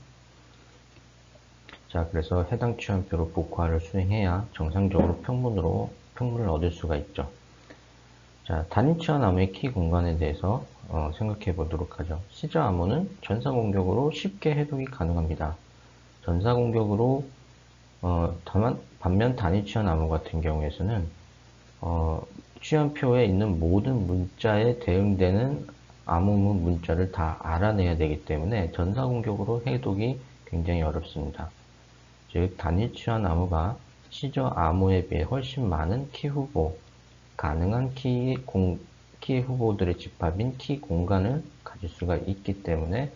자, 그래서 해당 취한표로 복화를 수행해야 정상적으로 평문을 얻을 수가 있죠. 자, 단위 취한 암호의 키 공간에 대해서 생각해 보도록 하죠. 시저 암호는 전사 공격으로 쉽게 해독이 가능합니다. 전사 공격으로 반면 단위 취한 암호 같은 경우에는 취한표에 있는 모든 문자에 대응되는 암호문 문자를 다 알아내야 되기 때문에 전사 공격으로 해독이 굉장히 어렵습니다. 즉, 단위 취한 암호가 시저 암호에 비해 훨씬 많은 키 후보, 가능한 키의 후보들의 집합인 키 공간을 가질 수가 있기 때문에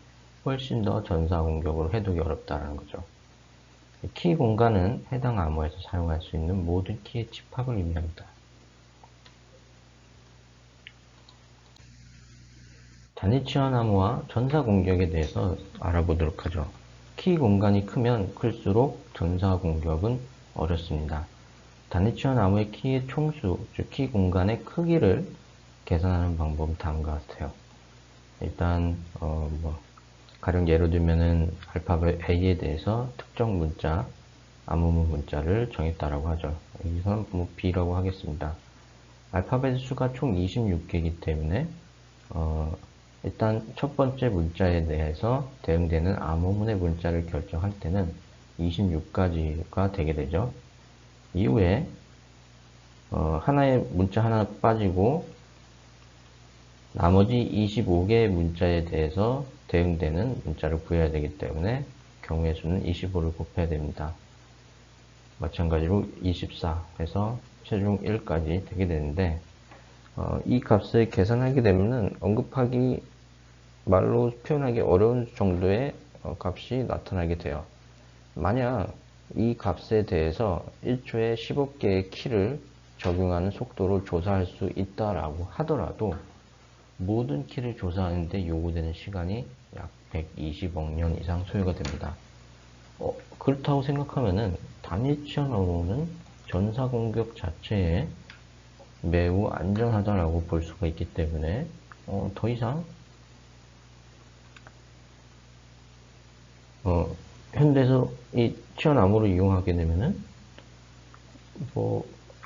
훨씬 더 전사 공격으로 해독이 어렵다는 거죠. 키 공간은 해당 암호에서 사용할 수 있는 모든 키의 집합을 의미합니다. 단위 취한 암호와 전사 공격에 대해서 알아보도록 하죠. 키 공간이 크면 클수록 전사 공격은 어렵습니다. 단위 취한 암호의 키의 총수, 즉 키 공간의 크기를 계산하는 방법은 다음과 같아요. 일단 가령 예를 들면은 알파벳 A에 대해서 특정 문자, 암호문 문자를 정했다라고 하죠. 여기서는 B라고 하겠습니다. 알파벳 수가 총 26개이기 때문에 일단 첫 번째 문자에 대해서 대응되는 암호문의 문자를 결정할 때는 26가지가 되게 되죠. 이후에 하나의 문자 하나 빠지고 나머지 25개의 문자에 대해서 대응되는 문자를 구해야 되기 때문에 경우의 수는 25를 곱해야 됩니다. 마찬가지로 24 해서 최종 1까지 되게 되는데 이 값을 계산하게 되면 말로 표현하기 어려운 정도의 값이 나타나게 돼요. 만약 이 값에 대해서 1초에 15개의 키를 적용하는 속도로 조사할 수 있다라고 하더라도 모든 키를 조사하는데 요구되는 시간이 약 120억 년 이상 소요가 됩니다. 그렇다고 생각하면은 단위 취한 암호는 전사 공격 자체에 매우 안전하다라고 볼 수가 있기 때문에 더 이상 현대에서 이 취한 암호를 이용하게 되면은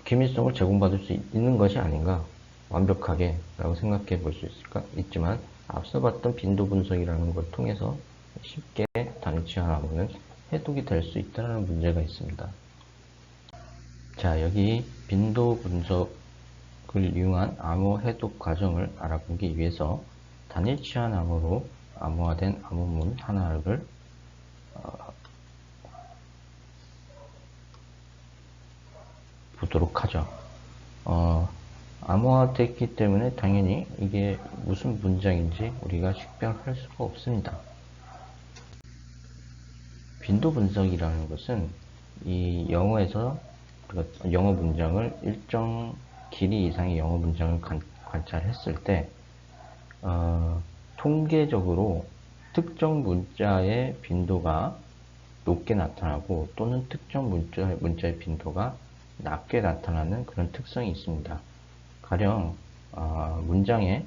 기밀성을 제공받을 수 있는 것이 아닌가, 완벽하게 라고 생각해 볼 수 있지만 앞서 봤던 빈도 분석이라는 걸 통해서 쉽게 단위 취한 암호는 해독이 될 수 있다는 문제가 있습니다. 자, 여기 빈도 분석을 이용한 암호 해독 과정을 알아보기 위해서 단위 취한 암호로 암호화된 암호문 하나를 보도록 하죠. 암호화됐기 때문에 당연히 이게 무슨 문장인지 우리가 식별할 수가 없습니다. 빈도 분석이라는 것은 이 영어에서 영어 문장을 일정 길이 이상의 영어 문장을 관찰했을 때 통계적으로 특정 문자의 빈도가 높게 나타나고 또는 특정 문자의 빈도가 낮게 나타나는 그런 특성이 있습니다. 가령 문장에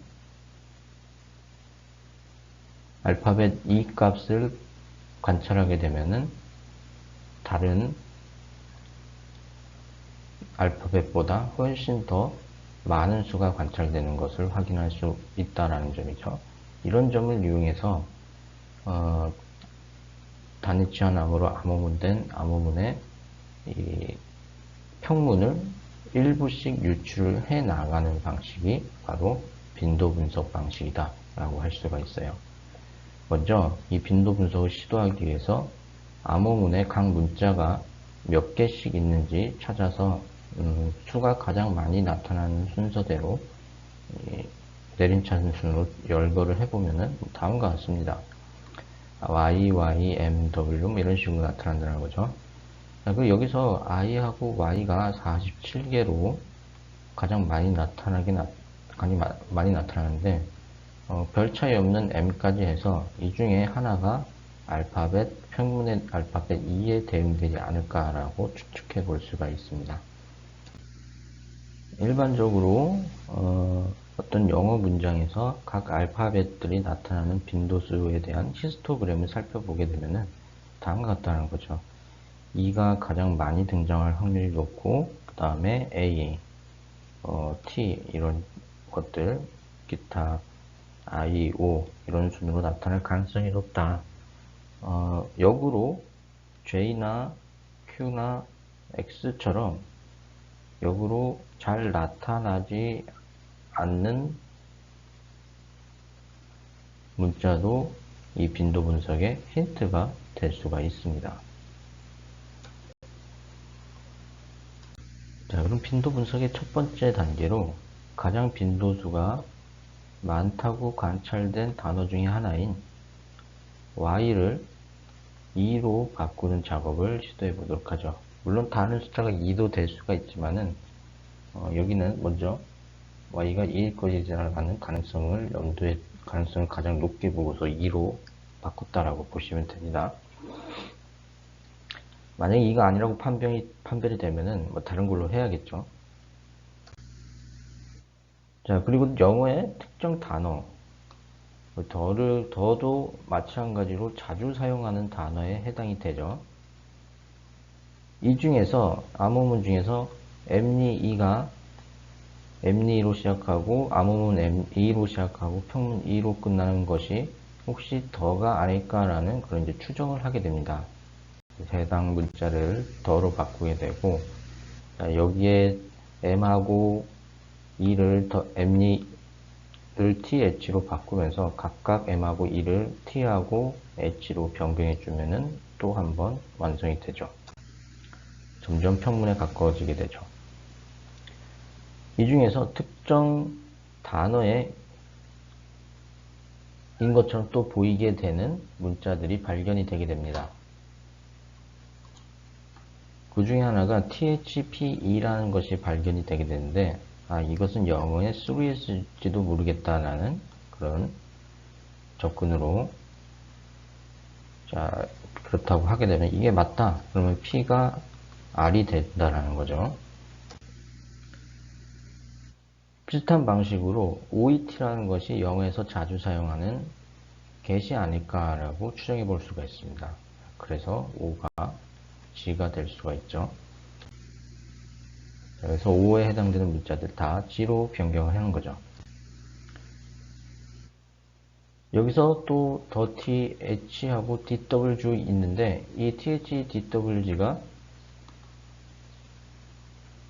알파벳 E 값을 관찰하게 되면은 다른 알파벳보다 훨씬 더 많은 수가 관찰되는 것을 확인할 수 있다는 점이죠. 이런 점을 이용해서 단위치환함으로 암호문된 암호문의 이 평문을 일부씩 유출을 해 나가는 방식이 바로 빈도 분석 방식이다 라고 할 수가 있어요. 먼저 이 빈도 분석을 시도하기 위해서 암호문의 각 문자가 몇 개씩 있는지 찾아서 수가 가장 많이 나타나는 순서대로 내림차순 순으로 열거를 해보면은 다음과 같습니다. Y, Y, M, W 이런 식으로 나타난다는 거죠. 그리고 여기서 I하고 Y가 47개로 가장 많이 나타나는데 별 차이 없는 M까지 해서 이 중에 하나가 알파벳, 평문의 알파벳 2에 대응되지 않을까라고 추측해 볼 수가 있습니다. 일반적으로 어떤 영어 문장에서 각 알파벳들이 나타나는 빈도수에 대한 히스토그램을 살펴보게 되면은 다음과 같다는 거죠. E가 가장 많이 등장할 확률이 높고, 그 다음에 A, T 이런 것들, 기타 I, O 이런 순으로 나타날 가능성이 높다. 역으로 J나 Q나 X처럼 역으로 잘 나타나지 않는 문자도 이 빈도 분석의 힌트가 될 수가 있습니다. 자, 그럼 빈도 분석의 첫 번째 단계로 가장 빈도수가 많다고 관찰된 단어 중에 하나인 Y를 2로 바꾸는 작업을 시도해 보도록 하죠. 물론 다른 숫자가 2도 될 수가 있지만은 여기는 먼저 Y가 2일 것이라는 가능성을 가능성을 가장 높게 보고서 2로 바꿨다라고 보시면 됩니다. 만약에 2가 아니라고 판별이 되면은 뭐 다른 걸로 해야겠죠. 자, 그리고 영어의 특정 단어, 더도 마찬가지로 자주 사용하는 단어에 해당이 되죠. 이 중에서, 암호문 중에서 M2가 M2로 시작하고, 암호문 M2로 시작하고, 평문 2로 끝나는 것이 혹시 더가 아닐까라는 그런 이제 추정을 하게 됩니다. 해당 문자를 더로 바꾸게 되고, 자, 여기에 M하고 2를 M2를 TH로 바꾸면서 각각 M하고 2를 T하고 H로 변경해 주면은 또 한 번 완성이 되죠. 점점 평문에 가까워지게 되죠. 이 중에서 특정 단어의 인 것처럼 또 보이게 되는 문자들이 발견이 되게 됩니다. 그 중에 하나가 THPE라는 것이 발견이 되게 되는데, 이것은 영어의 3S일지도 모르겠다라는 그런 접근으로, 자, 그렇다고 하게 되면 이게 맞다. 그러면 P가 R이 된다라는 거죠. 비슷한 방식으로 OET라는 것이 영어에서 자주 사용하는 get이 아닐까라고 추정해 볼 수가 있습니다. 그래서 O가 G가 될 수가 있죠. 그래서 O에 해당되는 문자들 다 G로 변경을 하는 거죠. 여기서 또 더 TH하고 DWG 있는데 이 TH, DWG가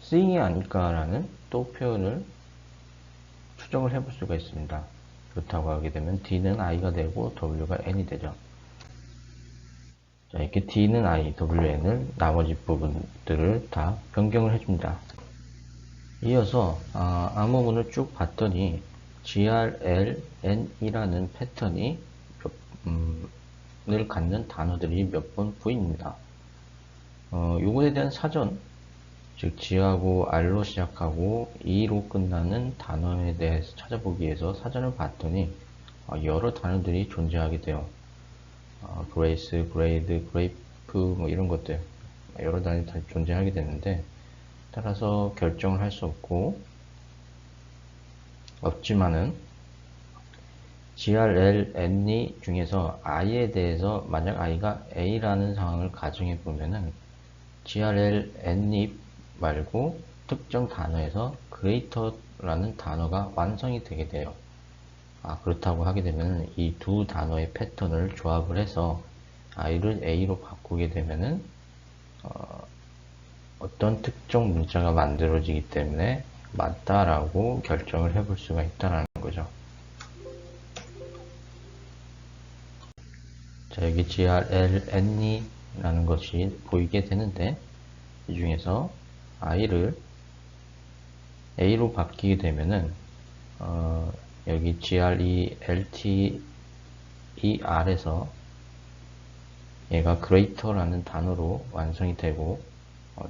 C이 아닐까라는 또 표현을 추정을 해볼 수가 있습니다. 그렇다고 하게 되면 D는 I가 되고 W가 N이 되죠. 자, 이렇게 D는 I, WN을 나머지 부분들을 다 변경을 해줍니다. 이어서 암호문을 쭉 봤더니 GRLN이라는 패턴이 을 갖는 단어들이 몇 번 보입니다. 요거에 대한 사전, 즉 G하고 R로 시작하고 E로 끝나는 단어에 대해서 찾아보기 위해서 사전을 봤더니 여러 단어들이 존재하게 돼요. 그레이스, 그레이드, 그레이프 뭐 이런 것들 여러 단어들이 존재하게 되는데 따라서 결정을 할 수 없지만은 GRL, N이 중에서 i에 대해서 만약 i가 a라는 상황을 가정해 보면은 GRL, N이 말고 특정 단어에서 greater라는 단어가 완성이 되게 돼요. 그렇다고 하게 되면 이 두 단어의 패턴을 조합을 해서 i를 a로 바꾸게 되면은 어떤 특정 문자가 만들어지기 때문에 맞다라고 결정을 해볼 수가 있다는 거죠. 자, 여기 grln이라는 것이 보이게 되는데 이 중에서 i를 a로 바뀌게 되면은 여기 greltEr에서 얘가 greater라는 단어로 완성이 되고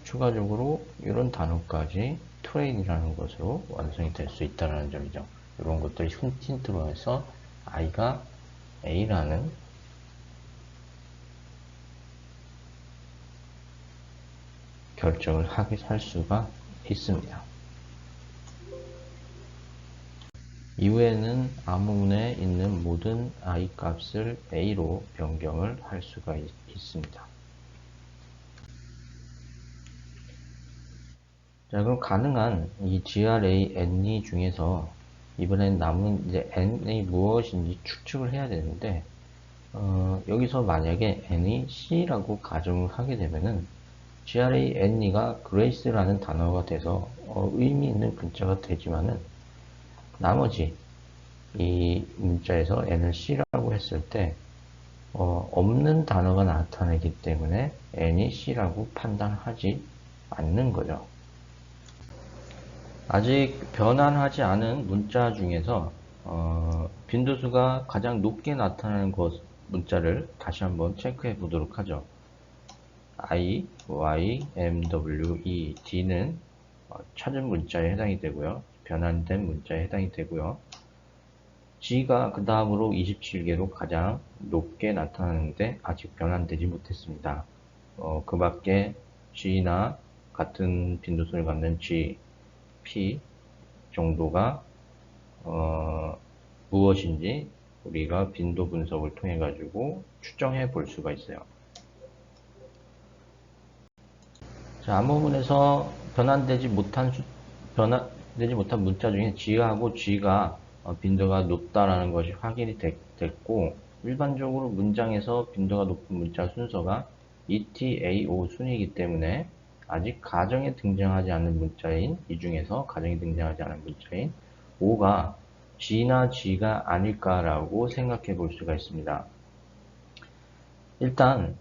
추가적으로 이런 단어까지 train이라는 것으로 완성이 될 수 있다는 점이죠. 이런 것들이 힌트로 해서 i가 a라는 결정을 할 수가 있습니다. 이후에는 암호문에 있는 모든 i 값을 a로 변경을 할 수가 있습니다. 자, 그럼 가능한 이 GRA, NE 중에서 이번엔 남은 이제 N이 무엇인지 추측을 해야 되는데 여기서 만약에 N이 C라고 가정을 하게 되면은 GRA, NE가 Grace라는 단어가 돼서 의미 있는 문자가 되지만은 나머지 이 문자에서 N을 C라고 했을 때 없는 단어가 나타나기 때문에 N이 C라고 판단하지 않는 거죠. 아직 변환하지 않은 문자 중에서 빈도수가 가장 높게 나타나는 문자를 다시 한번 체크해 보도록 하죠. I, Y, M, W, E, D는 찾은 문자에 해당이 되고요. 변환된 문자에 해당이 되고요. G가 그 다음으로 27개로 가장 높게 나타나는데 아직 변환되지 못했습니다. 그 밖에 G나 같은 빈도수를 갖는 G, P 정도가 무엇인지 우리가 빈도 분석을 통해 가지고 추정해 볼 수가 있어요. 자, 암호문에서 변환되지 못한 문자 중에 G하고 G가 빈도가 높다라는 것이 확인이 됐고, 일반적으로 문장에서 빈도가 높은 문자 순서가 ETAO 순이기 때문에 아직 가정에 등장하지 않는 문자인 이 중에서 가정에 등장하지 않은 문자인 O가 G나 G가 아닐까라고 생각해 볼 수가 있습니다. 일단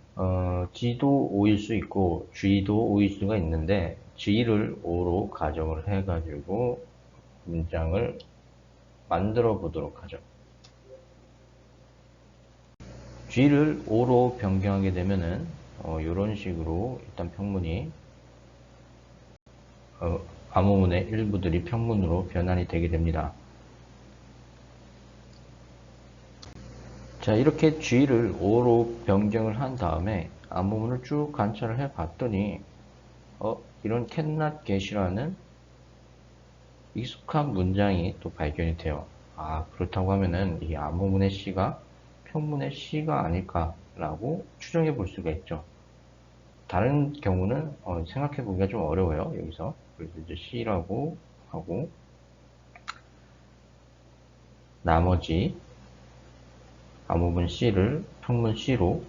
G도 O일 수 있고 G도 O일 수가 있는데 G를 O로 가정을 해가지고 문장을 만들어 보도록 하죠. G를 O로 변경하게 되면은 이런 식으로 일단 평문이 암호문의 일부들이 평문으로 변환이 되게 됩니다. 자, 이렇게 G를 O로 변경을 한 다음에 암호문을 쭉 관찰을 해 봤더니 이런 cannot get이라는 익숙한 문장이 또 발견이 돼요. 그렇다고 하면은 이 암호문의 C가 평문의 C가 아닐까라고 추정해 볼 수가 있죠. 다른 경우는 생각해 보기가 좀 어려워요. 여기서 그래서 이제 C라고 하고 나머지 암호문 C를 평문 C로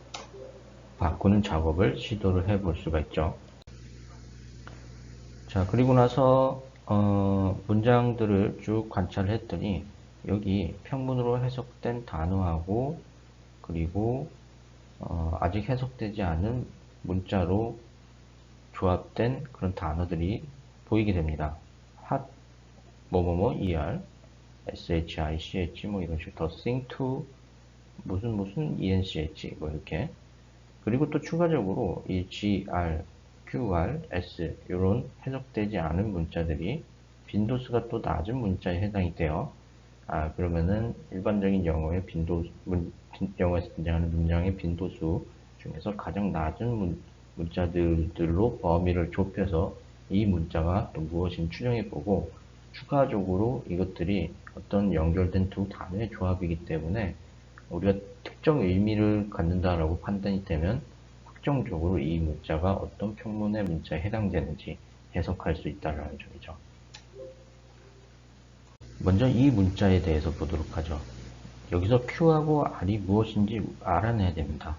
바꾸는 작업을 시도를 해 볼 수가 있죠. 자, 그리고 나서 문장들을 쭉 관찰을 했더니 여기 평문으로 해석된 단어하고 그리고 아직 해석되지 않은 문자로 조합된 그런 단어들이 보이게 됩니다. hot, 뭐뭐뭐, er, shich, 뭐 이런 식으로 더 sing to, 무슨 ench, 뭐 이렇게. 그리고 또 추가적으로 이 gr, qr, s 이런 해석되지 않은 문자들이 빈도수가 또 낮은 문자에 해당이 돼요. 그러면은 일반적인 영어의 영어에서 등장하는 문장의 빈도수 중에서 가장 낮은 문자들로 범위를 좁혀서 이 문자가 또 무엇인지 추정해 보고 추가적으로 이것들이 어떤 연결된 두 단어의 조합이기 때문에 우리가 특정 의미를 갖는다라고 판단이 되면 확정적으로 이 문자가 어떤 평문의 문자에 해당되는지 해석할 수 있다는 점이죠. 먼저 이 문자에 대해서 보도록 하죠. 여기서 Q하고 R이 무엇인지 알아내야 됩니다.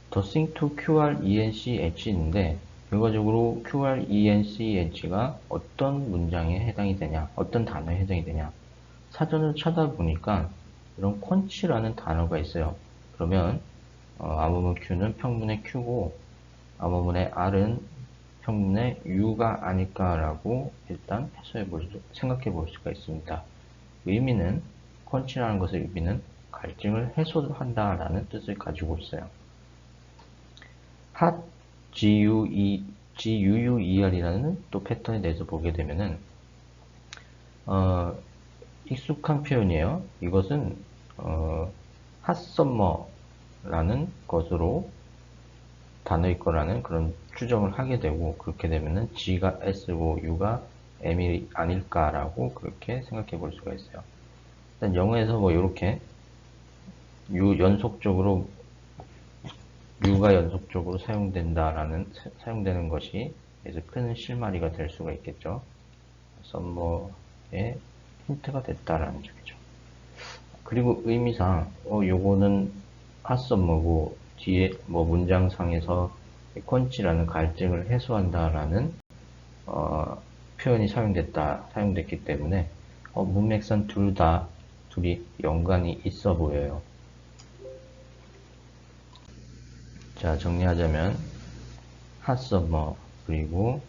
더싱 to QRENCH인데 결과적으로 QRENCH가 어떤 문장에 해당이 되냐, 어떤 단어에 해당이 되냐. 사전을 찾아보니까 이런 퀀치라는 단어가 있어요. 그러면 암호문 Q는 평문의 Q고 암호문의 R은 평문의 U가 아닐까라고 일단 생각해 볼 수가 있습니다. 의미는 퀀치라는 것의 의미는 갈증을 해소한다라는 뜻을 가지고 있어요. hot GUUER이라는 또 패턴에 대해서 보게 되면은 익숙한 표현이에요. 이것은 hot summer라는 것으로 단어일 거라는 그런 추정을 하게 되고 그렇게 되면은 G가 S고 U가 M이 아닐까라고 그렇게 생각해 볼 수가 있어요. 일단 영어에서 뭐 이렇게 U가 연속적으로 사용되는 것이 이제 큰 실마리가 될 수가 있겠죠. 썸머의 힌트가 됐다라는 점이죠. 그리고 의미상, 요거는 핫썸머고, 뒤에 뭐 문장상에서 퀀치라는 갈증을 해소한다라는, 표현이 사용됐기 때문에, 문맥상 둘이 연관이 있어 보여요. 자, 정리하자면 핫썸머 그리고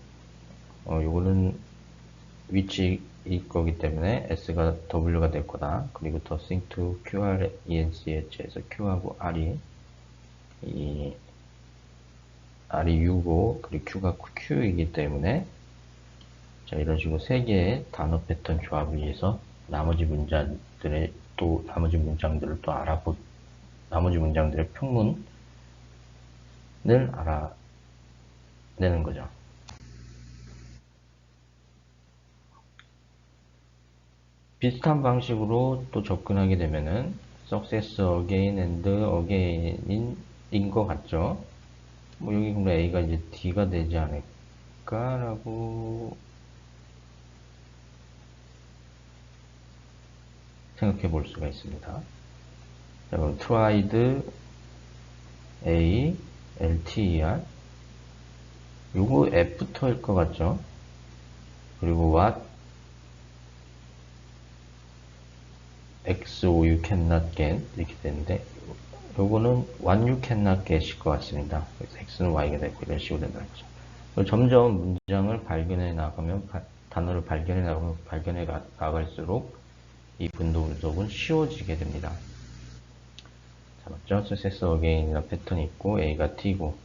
요거는 위치일 거기 때문에 S가 W가 될 거다. 그리고 더 think to QRENCH에서 Q하고 R이 U고 그리고 Q가 Q이기 때문에 자, 이런 식으로 세 개의 단어 패턴 조합을 위해서 나머지 문장들을 또 나머지 문장들의 평문 을 알아내는 거죠. 비슷한 방식으로 또 접근하게 되면은 success again and again인 것 같죠. 뭐 여기 그럼 A가 이제 D가 되지 않을까라고 생각해 볼 수가 있습니다. 자, 그럼 tried A LTER 요거 F부터일 것 같죠? 그리고 what X, O, you cannot get 이렇게 되는데 요거는 what you cannot get일 것 같습니다. 그래서 X는 Y가 되고 이런 식으로 된다는 거죠. 점점 문장을 발견해 나가면 단어를 발견해 나갈수록 이 분도 분석은 쉬워지게 됩니다. 자, 맞죠? success again이라는 패턴이 있고 A가 T고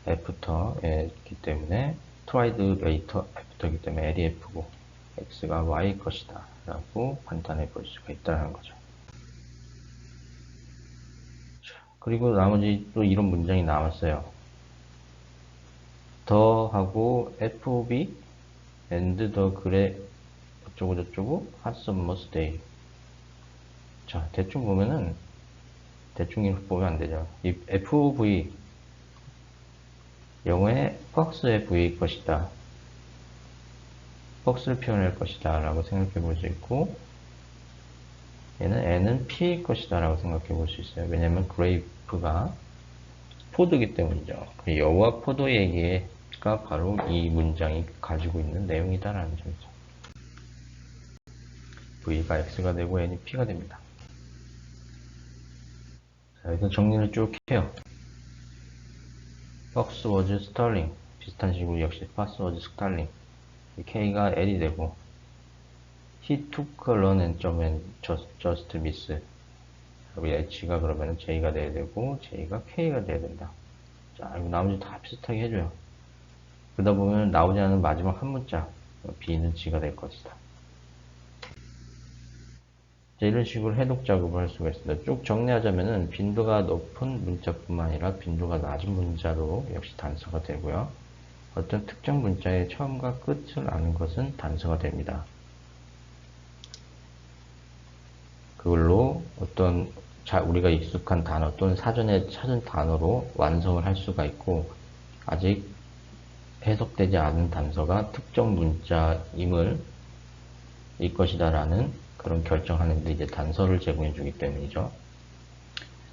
F부터 있기 때문에 tried later F부터이기 때문에 L이 F고 X가 Y일 것이다 라고 판단해 볼 수가 있다는 거죠. 그리고 나머지 또 이런 문장이 남았어요. 더하고 FB and the 그래 어쩌고 저쩌고 had some must day. 자, 대충 보면은 대충 이렇게 보면 안 되죠. 이 FV 영어의 fox의 V일 것이다. fox를 표현할 것이다 라고 생각해 볼 수 있고 얘는 N은 P일 것이다 라고 생각해 볼 수 있어요. 왜냐면 grape가 포도이기 때문이죠. 여와 포도 얘기가 바로 이 문장이 가지고 있는 내용이다 라는 점이죠. V가 X가 되고 N이 P가 됩니다. 자, 일단 정리를 쭉 해요. Fox was starling. 비슷한 식으로 역시 Fox was starling. K가 L이 되고 He took a run and just miss. 여기 H가 그러면 J가 돼야 되고 J가 K가 돼야 된다. 자, 이거 나머지 다 비슷하게 해줘요. 그러다 보면 나오지 않은 마지막 한 문자 B는 G가 될 것이다. 자, 이런 식으로 해독 작업을 할 수가 있습니다. 쭉 정리하자면은 빈도가 높은 문자뿐만 아니라 빈도가 낮은 문자로 역시 단서가 되고요. 어떤 특정 문자의 처음과 끝을 아는 것은 단서가 됩니다. 그걸로 어떤 우리가 익숙한 단어 또는 사전에 찾은 단어로 완성을 할 수가 있고, 아직 해석되지 않은 단서가 특정 문자임을 일 것이다라는 그런 결정하는데 이제 단서를 제공해 주기 때문이죠.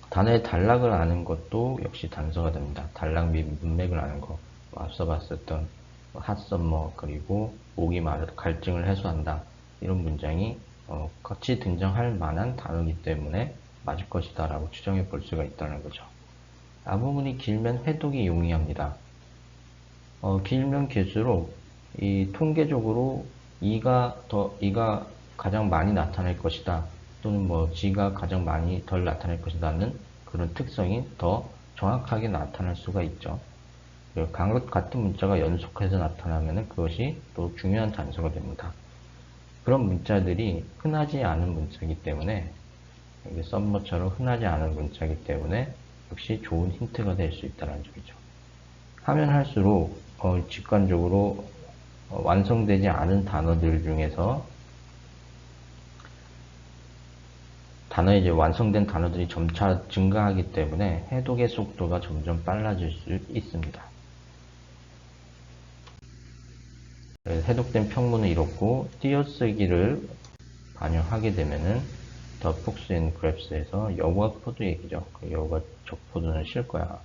단어의 단락을 아는 것도 역시 단서가 됩니다. 단락 및 문맥을 아는 거. 앞서 봤었던 핫썸머 그리고 목이 마르 갈증을 해소한다. 이런 문장이 같이 등장할 만한 단어이기 때문에 맞을 것이다 라고 추정해 볼 수가 있다는 거죠. 앞부분이 길면 해독이 용이합니다. 길면 길수록 이 통계적으로 이가 가장 많이 나타날 것이다. 또는 뭐 지가 가장 많이 덜 나타날 것이다는 그런 특성이 더 정확하게 나타날 수가 있죠. 같은 문자가 연속해서 나타나면 그것이 또 중요한 단서가 됩니다. 그런 문자들이 흔하지 않은 문자이기 때문에 썸머처럼 흔하지 않은 문자이기 때문에 역시 좋은 힌트가 될 수 있다는 점이죠. 하면 할수록 직관적으로 완성되지 않은 단어들 중에서 이제 완성된 단어들이 점차 증가하기 때문에 해독의 속도가 점점 빨라질 수 있습니다. 해독된 평문은 이렇고 띄어쓰기를 반영하게 되면은 더 폭스 앤 그랩스에서 여우와 포도 얘기죠. 그 여우가 저 포도는 실 거야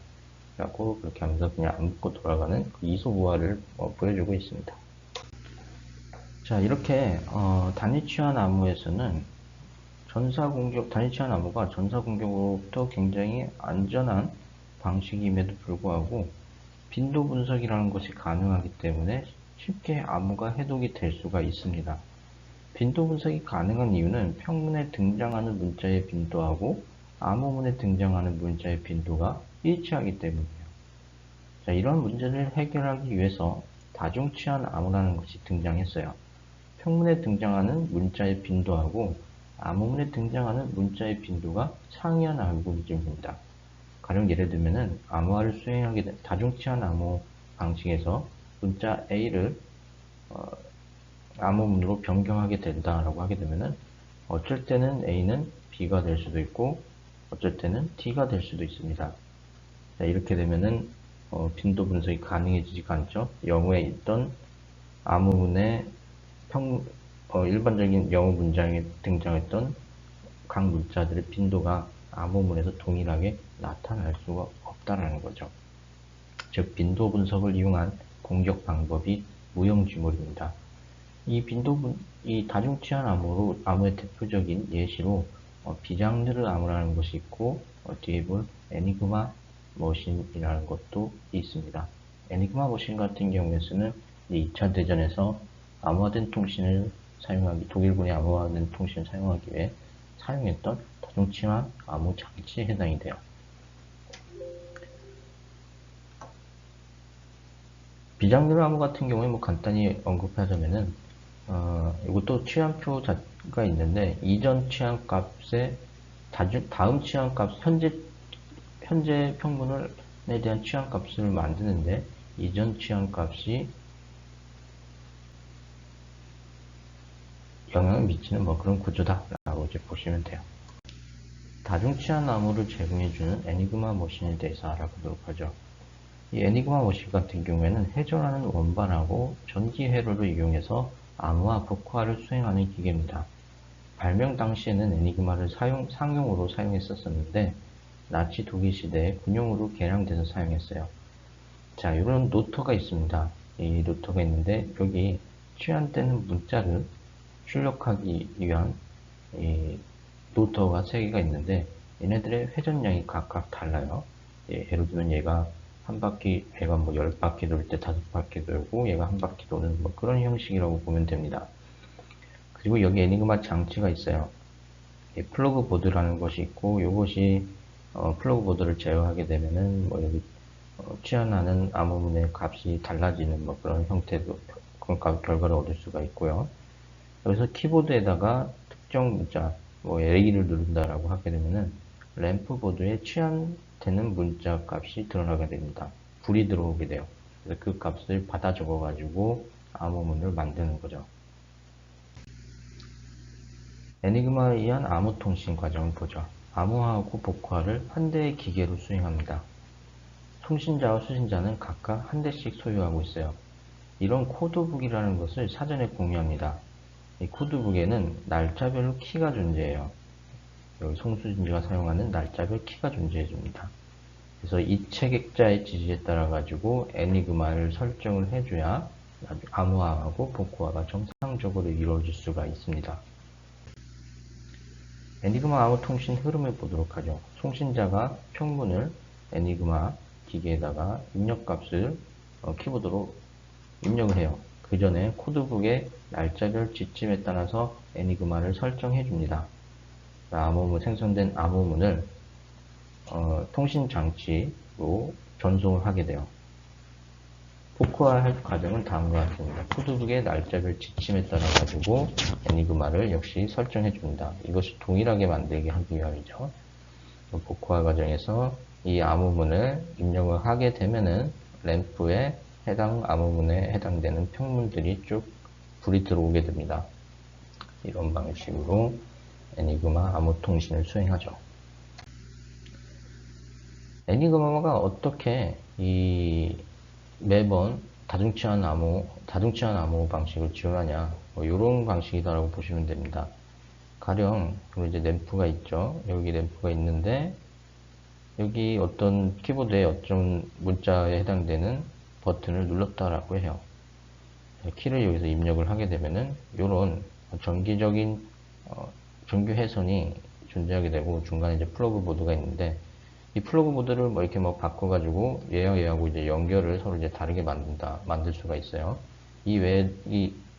라고 그렇게 하면서 그냥 안 묻고 돌아가는 그 이솝우화를 보여주고 있습니다. 자, 이렇게 단위치환 암호에서는 단위치환 암호가 전사공격으로부터 굉장히 안전한 방식임에도 불구하고 빈도 분석이라는 것이 가능하기 때문에 쉽게 암호가 해독이 될 수가 있습니다. 빈도 분석이 가능한 이유는 평문에 등장하는 문자의 빈도하고 암호문에 등장하는 문자의 빈도가 일치하기 때문이에요. 자, 이런 문제를 해결하기 위해서 다중치환 암호라는 것이 등장했어요. 평문에 등장하는 문자의 빈도하고 암호문에 등장하는 문자의 빈도가 상이한 알고리즘입니다. 가령 예를 들면은 암호화를 수행하게 된 다중치환 암호 방식에서 문자 A를 암호문으로 변경하게 된다라고 하게 되면은 어쩔 때는 A는 B가 될 수도 있고 어쩔 때는 D가 될 수도 있습니다. 자, 이렇게 되면은 빈도 분석이 가능해지지가 않죠. 영어에 있던 암호문의 일반적인 영어 문장에 등장했던 각 문자들의 빈도가 암호문에서 동일하게 나타날 수가 없다라는 거죠. 즉 빈도 분석을 이용한 공격 방법이 무용지물입니다. 이 다중치환 암호의 대표적인 예시로 비장르 암호라는 것이 있고 뒤에 볼 에니그마 머신이라는 것도 있습니다. 에니그마 머신 같은 경우에는 2차 대전에서 암호화된 통신을 독일군이 암호화된 통신을 사용하기 위해 사용했던 다중치환 암호 장치에 해당이 돼요. 비장르 암호 같은 경우에 간단히 언급하자면은 이것도 취한표가 있는데 이전 취한값에 다음 취한값 현재 평문에 대한 취한값을 만드는데 이전 취한값이 영향을 미치는 그런 구조다라고 이제 보시면 돼요. 다중치환 암호를 제공해주는 에니그마 머신에 대해서 알아보도록 하죠. 이 에니그마 머신 같은 경우에는 회전하는 원반하고 전기 회로를 이용해서 암호화, 복화를 수행하는 기계입니다. 발명 당시에는 에니그마를 상용으로 사용했었는데 나치 독일 시대에 군용으로 개량돼서 사용했어요. 자, 이런 노터가 있습니다. 이 노터가 있는데 여기 취한되는 문자를 출력하기 위한 이 노터가 3개가 있는데 얘네들의 회전량이 각각 달라요. 예를 들면 얘가 한 바퀴, 얘가 10바퀴 돌 때 5바퀴 돌고 얘가 한 바퀴 도는 그런 형식이라고 보면 됩니다. 그리고 여기 에니그마 장치가 있어요. 플러그 보드라는 것이 있고 이것이 플러그 보드를 제어하게 되면은 여기 취한하는 암호문의 값이 달라지는 그런 형태도 그런 결과를 얻을 수가 있고요. 여기서 키보드에다가 특정 문자 A를 누른다라고 하게 되면은 램프 보드에 취한되는 문자 값이 드러나게 됩니다. 불이 들어오게 돼요. 그래서 그 값을 받아 적어가지고 암호문을 만드는 거죠. 애니그마에 의한 암호 통신 과정을 보죠. 암호화하고 복호화를 한 대의 기계로 수행합니다. 통신자와 수신자는 각각 한 대씩 소유하고 있어요. 이런 코드북이라는 것을 사전에 공유합니다. 이 코드북에는 날짜별 키가 존재해요. 여기 송수진자가 사용하는 날짜별 키가 존재해줍니다. 그래서 이 체객자의 지시에 따라 가지고 애니그마를 설정을 해줘야 암호화하고 복호화가 정상적으로 이루어질 수가 있습니다. 애니그마 암호 통신 흐름을 보도록 하죠. 송신자가 평문을 애니그마 기계에다가 입력값을 키보드로 입력을 해요. 그 전에 코드북의 날짜별 지침에 따라서 애니그마를 설정해 줍니다. 암호문, 생성된 암호문을 통신장치로 전송을 하게 돼요. 복호화할 과정은 다음과 같습니다. 코드북의 날짜별 지침에 따라 가지고 애니그마를 역시 설정해 줍니다. 이것을 동일하게 만들게 하기 위함이죠. 복호화 과정에서 이 암호문을 입력을 하게 되면은 램프에 해당 암호문에 해당되는 평문들이 쭉 불이 들어오게 됩니다. 이런 방식으로 애니그마 암호 통신을 수행하죠. 애니그마가 어떻게 매번 다중치환 암호 방식을 지원하냐, 이런 방식이다라고 보시면 됩니다. 가령, 이제 램프가 있죠. 여기 램프가 있는데, 여기 어떤 키보드에 어떤 문자에 해당되는 버튼을 눌렀다라고 해요. 키를 여기서 입력을 하게 되면은, 이런 정기적인, 정규 회선이 존재하게 되고, 중간에 이제 플러그 보드가 있는데, 이 플러그 보드를 이렇게 바꿔가지고 얘하고 이제 연결을 서로 이제 다르게 만들 수가 있어요.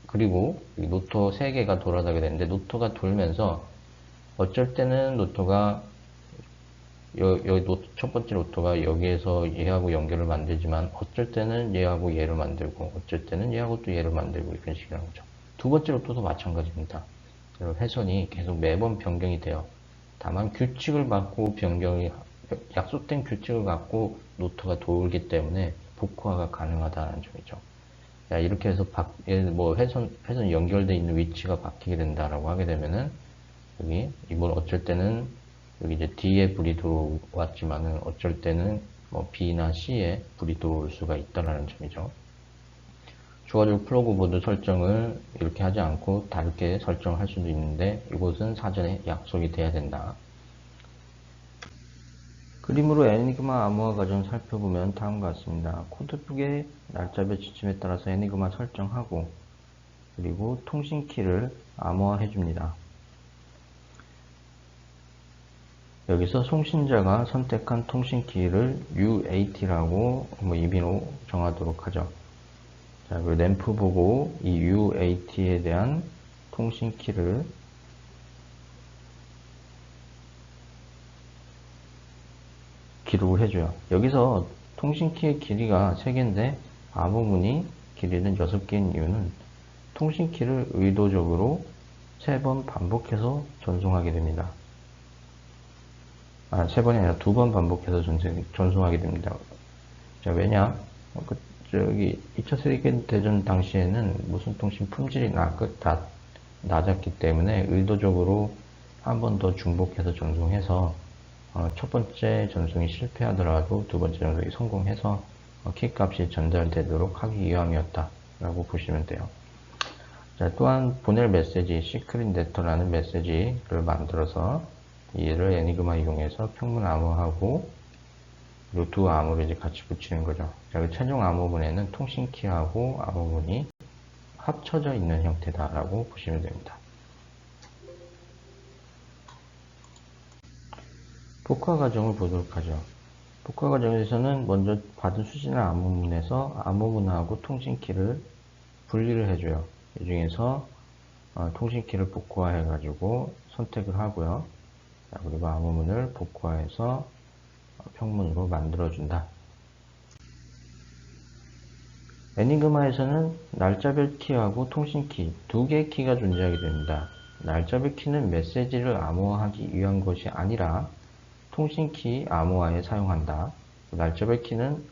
그리고 이 노터 3개가 돌아가게 되는데, 노터가 돌면서 어쩔 때는 노터가 첫 번째 노터가 여기에서 얘하고 연결을 만들지만, 어쩔 때는 얘하고 얘를 만들고, 어쩔 때는 얘하고 또 얘를 만들고, 이런 식이라는 거죠. 두 번째 노터도 마찬가지입니다. 회선이 계속 매번 변경이 돼요. 다만 규칙을 받고 약속된 규칙을 갖고 노트가 돌기 때문에 복호화가 가능하다는 점이죠. 자, 이렇게 해서 회선 연결되어 있는 위치가 바뀌게 된다라고 하게 되면은, 이번 어쩔 때는 여기 이제 D에 불이 들어왔지만은 어쩔 때는 B나 C에 불이 들어올 수가 있다라는 점이죠. 추가적으로 플러그 보드 설정을 이렇게 하지 않고 다르게 설정할 수도 있는데, 이것은 사전에 약속이 돼야 된다. 그림으로 애니그마 암호화 과정을 살펴보면 다음과 같습니다. 코드북의 날짜별 지침에 따라서 애니그마 설정하고, 그리고 통신키를 암호화 해줍니다. 여기서 송신자가 선택한 통신키를 UAT라고 임의로 정하도록 하죠. 자, 그 램프 보고 이 UAT에 대한 통신키를 기록을 해줘요. 여기서 통신키의 길이가 3개인데 암호문이 길이는 6개인 이유는 통신키를 의도적으로 3번 반복해서 전송하게 됩니다. 3번이 아니라 2번 반복해서 전송하게 됩니다. 자, 왜냐? 2차 세계대전 당시에는 무선 통신 품질이 낮았기 때문에 의도적으로 한 번 더 중복해서 전송해서 첫 번째 전송이 실패하더라도 두 번째 전송이 성공해서 키값이 전달되도록 하기 위함이었다 라고 보시면 돼요. 자, 또한 보낼 메시지 시크릿 레터라는 메시지를 만들어서 얘를 애니그마 이용해서 평문 암호하고 그리고 두 암호를 이제 같이 붙이는 거죠. 자, 그 최종 암호문에는 통신키하고 암호문이 합쳐져 있는 형태다라고 보시면 됩니다. 복화 과정을 보도록 하죠. 복화 과정에서는 먼저 받은 수신한 암호문에서 암호문하고 통신키를 분리를 해줘요. 이 중에서 통신키를 복화해 가지고 선택을 하고요. 자, 그리고 암호문을 복화해서 평문으로 만들어준다. 애니그마에서는 날짜별 키하고 통신키 2개의 키가 존재하게 됩니다. 날짜별 키는 메시지를 암호화하기 위한 것이 아니라 통신키 암호화에 사용한다. 날짜별 키는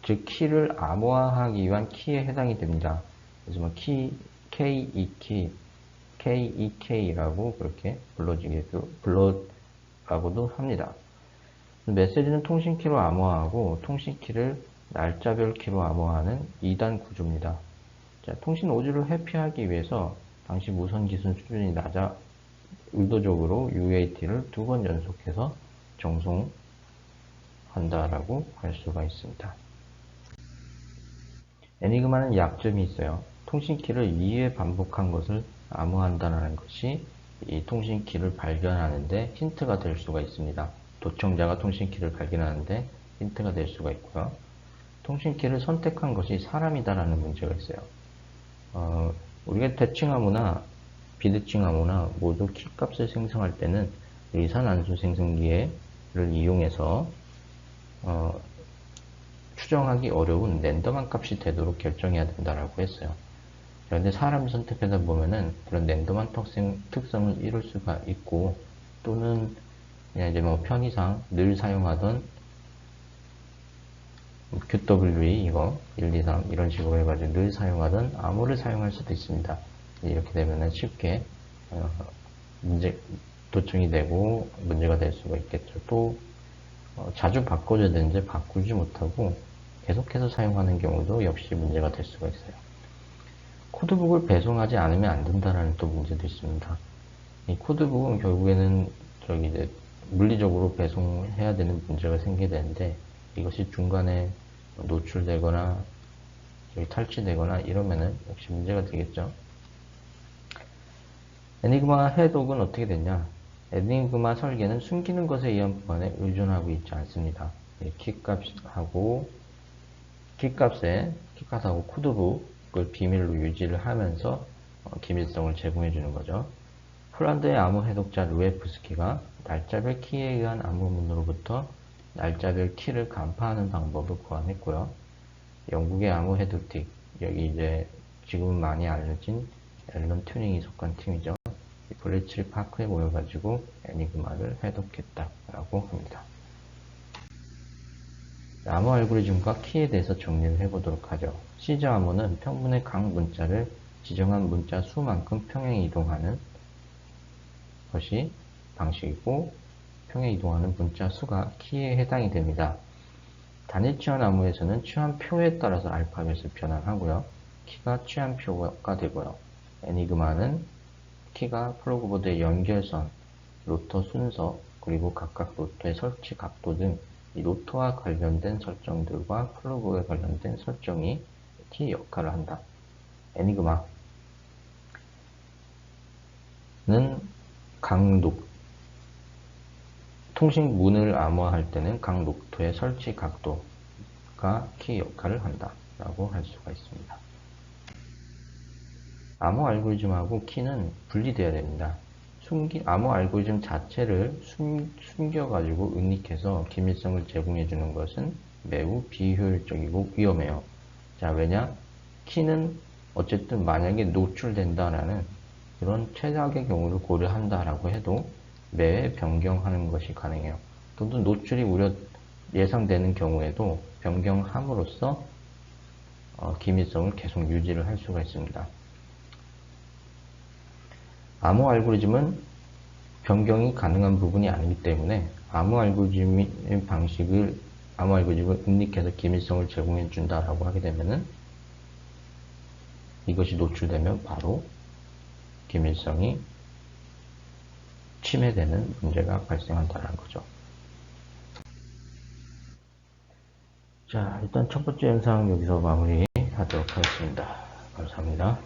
즉 키를 암호화하기 위한 키에 해당이 됩니다. 그래서 뭐 KEK라고 그렇게 불러라고도 합니다. 메시지는 통신키로 암호화하고 통신키를 날짜별 키로 암호화하는 2단 구조입니다. 자, 통신 오류를 회피하기 위해서 당시 무선 기술 수준이 낮아 의도적으로 UAT를 2번 연속해서 정송한다라고 할 수가 있습니다. 애니그마는 약점이 있어요. 통신키를 2회 반복한 것을 암호한다는 것이 이 통신키를 발견하는데 힌트가 될 수가 있습니다. 도청자가 통신키를 발견하는데 힌트가 될 수가 있고요. 통신키를 선택한 것이 사람이다라는 문제가 있어요. 우리가 대칭 암호나 비대칭 암호나 모두 키값을 생성할 때는 의산안수 생성기를 이용해서 추정하기 어려운 랜덤한 값이 되도록 결정해야 된다라고 했어요. 그런데 사람을 선택하다 보면은 그런 랜덤한 특성을 이룰 수가 있고, 또는 그냥 이제 뭐 편의상 늘 사용하던 QWE 이거 1, 2, 3 이런 식으로 해가지고 늘 사용하던 암호를 사용할 수도 있습니다. 이렇게 되면은 쉽게 도청이 되고 문제가 될 수가 있겠죠. 또 자주 바꿔줘야 되는데 바꾸지 못하고 계속해서 사용하는 경우도 역시 문제가 될 수가 있어요. 코드북을 배송하지 않으면 안 된다는 또 문제도 있습니다. 이 코드북은 결국에는 이제 물리적으로 배송해야 되는 문제가 생기게 되는데, 이것이 중간에 노출되거나 탈취되거나 이러면은 역시 문제가 되겠죠. 애니그마 해독은 어떻게 됐냐? 애니그마 설계는 숨기는 것에 의한 보안에 의존하고 있지 않습니다. 키값하고 코드북을 비밀로 유지를 하면서 기밀성을 제공해 주는 거죠. 폴란드의 암호 해독자 루에프스키가 날짜별 키에 의한 암호문으로부터 날짜별 키를 간파하는 방법을 고안했고요. 영국의 암호 해독팀, 여기 이제 지금은 많이 알려진 앨런 튜닝이 속한 팀이죠. 블리츠리 파크에 모여가지고 애니그마를 해독했다라고 합니다. 암호 알고리즘과 키에 대해서 정리를 해보도록 하죠. 시저 암호는 평분의 각 문자를 지정한 문자 수만큼 평행 이동하는 것이 방식이고, 평행 이동하는 문자 수가 키에 해당이 됩니다. 단일 취한 암호에서는 취한표에 따라서 알파벳을 변환하고요. 키가 취한표가 되고요. 애니그마는 키가 플러그보드의 연결선, 로터 순서, 그리고 각각 로터의 설치 각도 등 이 로터와 관련된 설정들과 플러그에 관련된 설정이 키 역할을 한다. 애니그마는 통신문을 암호화할 때는 각 로터의 설치 각도가 키 역할을 한다라고 할 수가 있습니다. 암호 알고리즘하고 키는 분리되어야 됩니다. 암호 알고리즘 자체를 숨겨가지고 은닉해서 기밀성을 제공해주는 것은 매우 비효율적이고 위험해요. 자, 왜냐? 키는 어쨌든 만약에 노출된다라는 그런 최악의 경우를 고려한다라고 해도 매해 변경하는 것이 가능해요. 또는 노출이 우려 예상되는 경우에도 변경함으로써 기밀성을 계속 유지를 할 수가 있습니다. 암호 알고리즘은 변경이 가능한 부분이 아니기 때문에 암호 알고리즘을 은닉해서 기밀성을 제공해 준다라고 하게 되면은 이것이 노출되면 바로 기밀성이 침해되는 문제가 발생한다는 거죠. 자, 일단 첫 번째 영상 여기서 마무리하도록 하겠습니다. 감사합니다.